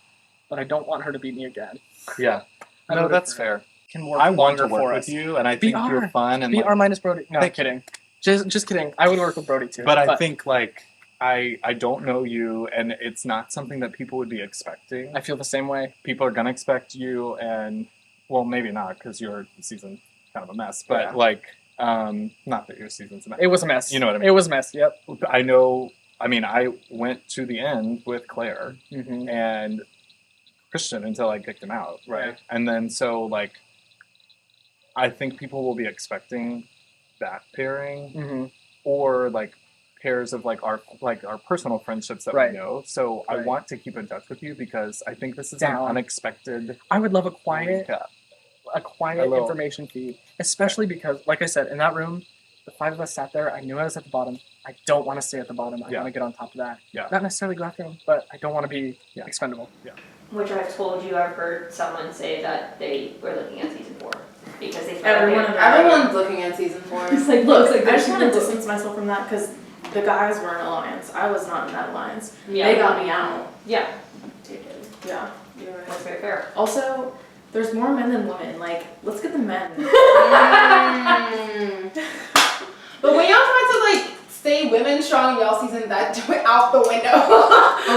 but I don't want her to beat me again. Yeah. I No, voted that's for her. fair. Can work I want to longer for work us. with you, and I think BR. you're fun. And BR like, minus Brody. No, Thank kidding. Just kidding. I would work with Brody too. but I think like I don't know you, and it's not something that people would be expecting. I feel the same way. People are gonna expect you, and well, maybe not because your season's kind of a mess. But Yeah. like, not that your season's a mess. It was a mess. You know what I mean? It was a mess. Yep. I know. I mean, I went to the end with Claire Mm-hmm. and Christian until I kicked him out, right? And then so like, I think people will be expecting that pairing, Mm-hmm. or like pairs of like our personal friendships that Right. we know. So I Right. want to keep in touch with you because I think this is Down. an unexpected. I would love a quiet, recap. a Hello. information feed, especially because, like I said, in that room, the 5 of us sat there. I knew I was at the bottom. I don't want to stay at the bottom. I Yeah. want to get on top of that. Yeah. Not necessarily go after him, but I don't want to be expendable. Yeah. Which I've told you, I've heard someone say that they were looking at season 4 because they felt Everyone's looking at season 4. It's like, look, Like, I just there's want to people- distance myself from that because the guys were in alliance. I was not in that alliance. Yeah. They got me out. Yeah. Yeah, you're right. That's very fair. Also, there's more men than women. Like, let's get the men. But when y'all try to like stay women strong, y'all season that out the window.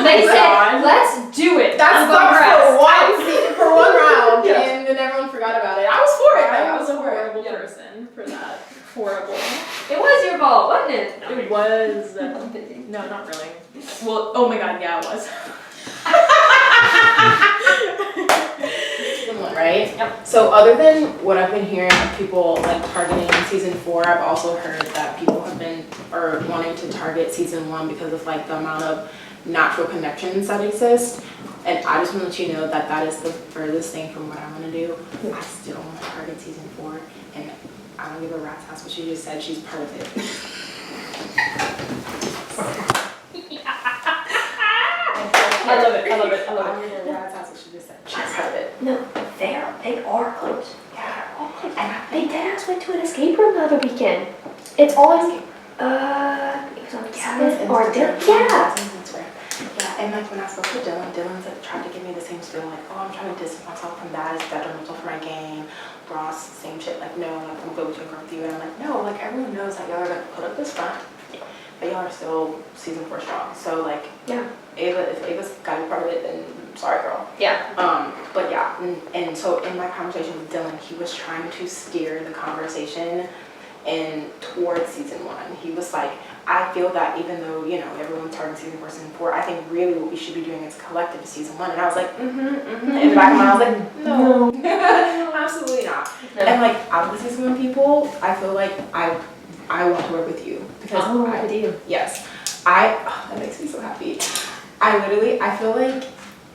They said, let's do it. That's I'm stuck going for rest. for 1 round, Yeah. and then everyone forgot about it. I was for it. I I was was a for it. horrible person for that. Horrible. It was your fault, wasn't it? It was. No, not really. Well, oh my god, yeah, it was. Right? Yep. So other than what I've been hearing of people like targeting season 4, I've also heard that people have been or wanting to target season 1 because of like the amount of natural connections that exist. And I just want to let you know that that is the furthest thing from what I want to do. I still want to target season 4, and I don't give a rat's ass what she just said. She's part of it. I love it. I love it. I I love don't it. give a rat's ass what she just said. She's part of it. No, they are close. Yeah, they're all close. And they dead ass went to an escape room the other weekend. It's on. It was on Kevin or Dylan. Yeah. Yeah, and like when I spoke to Dylan's like tried to give me the same spiel, like, oh, I'm trying to distance myself from that, it's detrimental for my game. Ross, same shit, like, no, like, I'm good with you, with you. And I'm like, no, like, everyone knows that y'all are gonna put up this front, but y'all are still season 4 strong. So, like, yeah, if Ava's gotta be part of it, then sorry, girl. Yeah. But yeah, and so in my conversation with Dylan, he was trying to steer the conversation in towards season 1. He was like, I feel that even though, you know, everyone's targeting season 4, season 4, I think really what we should be doing is collective to season 1. And I was like, in the back of my mind, I was like, no, absolutely not. No. And like, out of the season 1 people, I feel like I want to work with you. Because I do. Yes. That makes me so happy. I feel like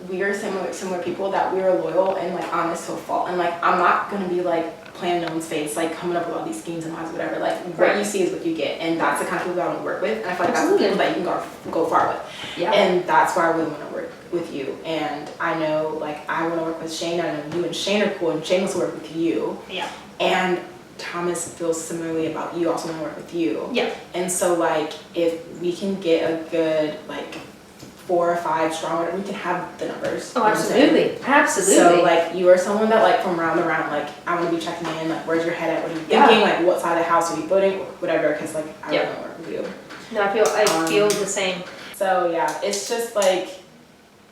we are similar people, that we are loyal and like honest to a fault. And like, I'm not going to be like, playing no one's face, like coming up with all these schemes and lies, whatever. Like what you see is what you get, and that's the kind of people that I want to work with. And I feel like that's the people that you can go far with. Yeah. And that's why I really want to work with you. And I know, like, I want to work with Shane. I know you and Shane are cool, and Shane wants to work with you. Yeah. And Thomas feels similarly about you, also want to work with you. Yeah. And so, like, if we can get a good, like, 4 or 5 strong, we can have the numbers. Oh, You know what I'm saying? absolutely. Absolutely. So, like, you are someone that, like, from round to round, like, I want to be checking in, like, where's your head at, what are you thinking, like, what side of the house are you voting, whatever, because, like, I Yeah. want to work with you. No, I feel the same. So yeah, it's just like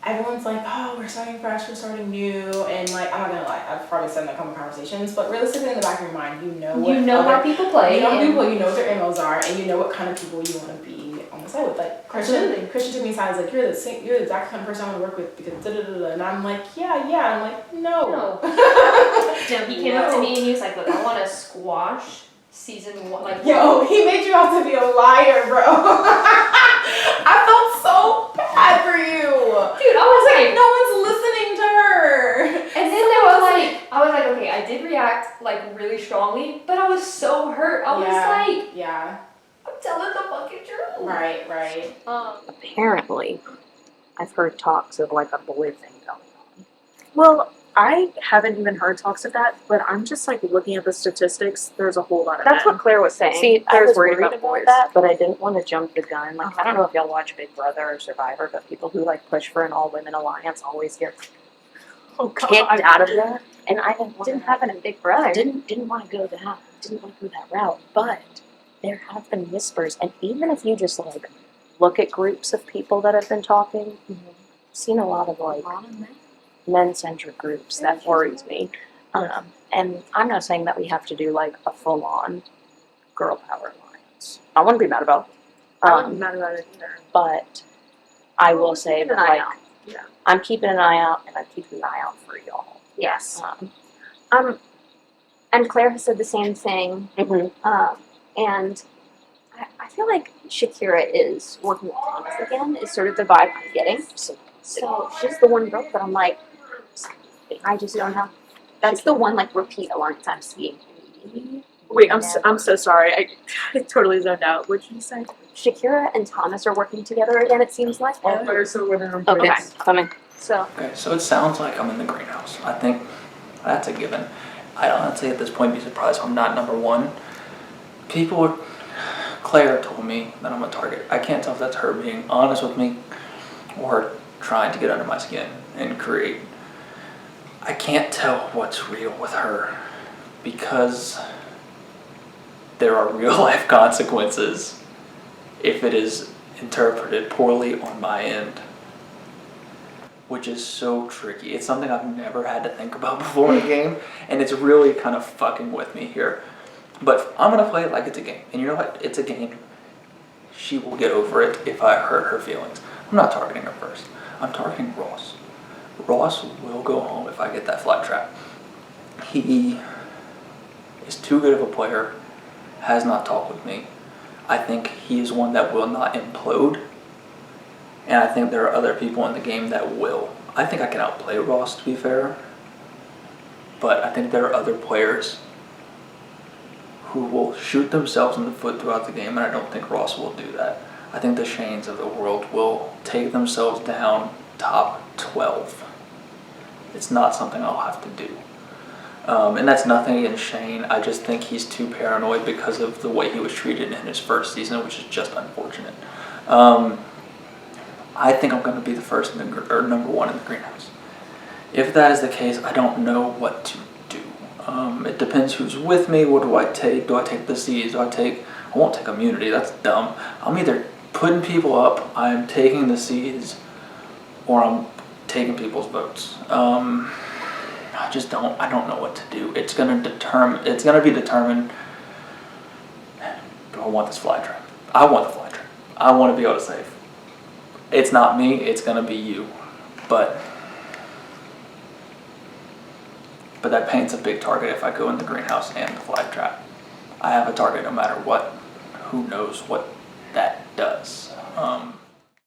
everyone's like, oh, we're starting fresh, we're starting new, and like I'm not gonna lie, I've probably said in a couple conversations, but realistically in the back of your mind, you know what how people play. you know and- people, you know what their MOs are, and you know what kind of people you want to be on the side with. Like Christian took me aside, like you're the exact kind of person I want to work with because da da da da, and I'm like yeah, and I'm like no. He came up to me and he was like, look, I want to squash season 1. Like, Yo, he made you out to be a liar, bro. I felt so bad for you. Dude, I was like, no one's listening to her. And then there was like, I was like, okay, I did react like really strongly, but I was so hurt. I was like, yeah, I'm telling the fucking truth. Right. Apparently, I've heard talks of like a boy thing going on. Well, I haven't even heard talks of that, but I'm just like looking at the statistics. There's a whole lot of That's men. what Claire was saying. See, I Claire's was worried worried about about boys. that, but I didn't want to jump the gun. Like I don't know if y'all watch Big Brother or Survivor, but people who like push for an all-women alliance always get kicked out of that. And I didn't happen in Big Brother. Didn't want to go that route. But there have been whispers, and even if you just like look at groups of people that have been talking, I've seen a lot of like men-centric groups. That worries me. And I'm not saying that we have to do like a full-on girl power alliance. I wouldn't be mad about it. I wouldn't be mad about it either. But I will say keeping that an eye like out. Yeah. I'm keeping an eye out, and I'm keeping an eye out for y'all. Yes. And Claire has said the same thing. And I feel like Shakira is working with Thomas again, is sort of the vibe I'm getting. So she's the one girl that I'm like, I just don't know. That's the one like repeat alliance I'm seeing. Wait, I'm so sorry. I totally zoned out. What did you say? Shakira and Thomas are working together again, it seems like. Okay, coming. So Okay, so it sounds like I'm in the greenhouse. I think that's a given. I'd honestly at this point be surprised if I'm not number one. Claire told me that I'm a target. I can't tell if that's her being honest with me or trying to get under my skin and create. I can't tell what's real with her because there are real life consequences if it is interpreted poorly on my end, which is so tricky. It's something I've never had to think about before in a game, and it's really kind of fucking with me here. But I'm gonna play it like it's a game, and you know what? It's a game. She will get over it if I hurt her feelings. I'm not targeting her first. I'm targeting Ross. Ross will go home if I get that flat trap. He is too good of a player, has not talked with me. I think he is one that will not implode, and I think there are other people in the game that will. I think I can outplay Ross, to be fair, but I think there are other players who will shoot themselves in the foot throughout the game, and I don't think Ross will do that. I think the Shanes of the world will take themselves down top 12. It's not something I'll have to do. And that's nothing against Shane. I just think he's too paranoid because of the way he was treated in his first season, which is just unfortunate. I think I'm going to be the first number one in the greenhouse. If that is the case, I don't know what to do. It depends who's with me. What do I take? Do I take the seeds? I won't take immunity. That's dumb. I'm either putting people up, I'm taking the seeds, or I'm taking people's votes. I don't know what to do. It's gonna be determined. Do I want this fly trap? I want the fly trap. I want to be able to save. It's not me, it's gonna be you. But that paints a big target if I go in the greenhouse and the fly trap. I have a target no matter what. Who knows what that does.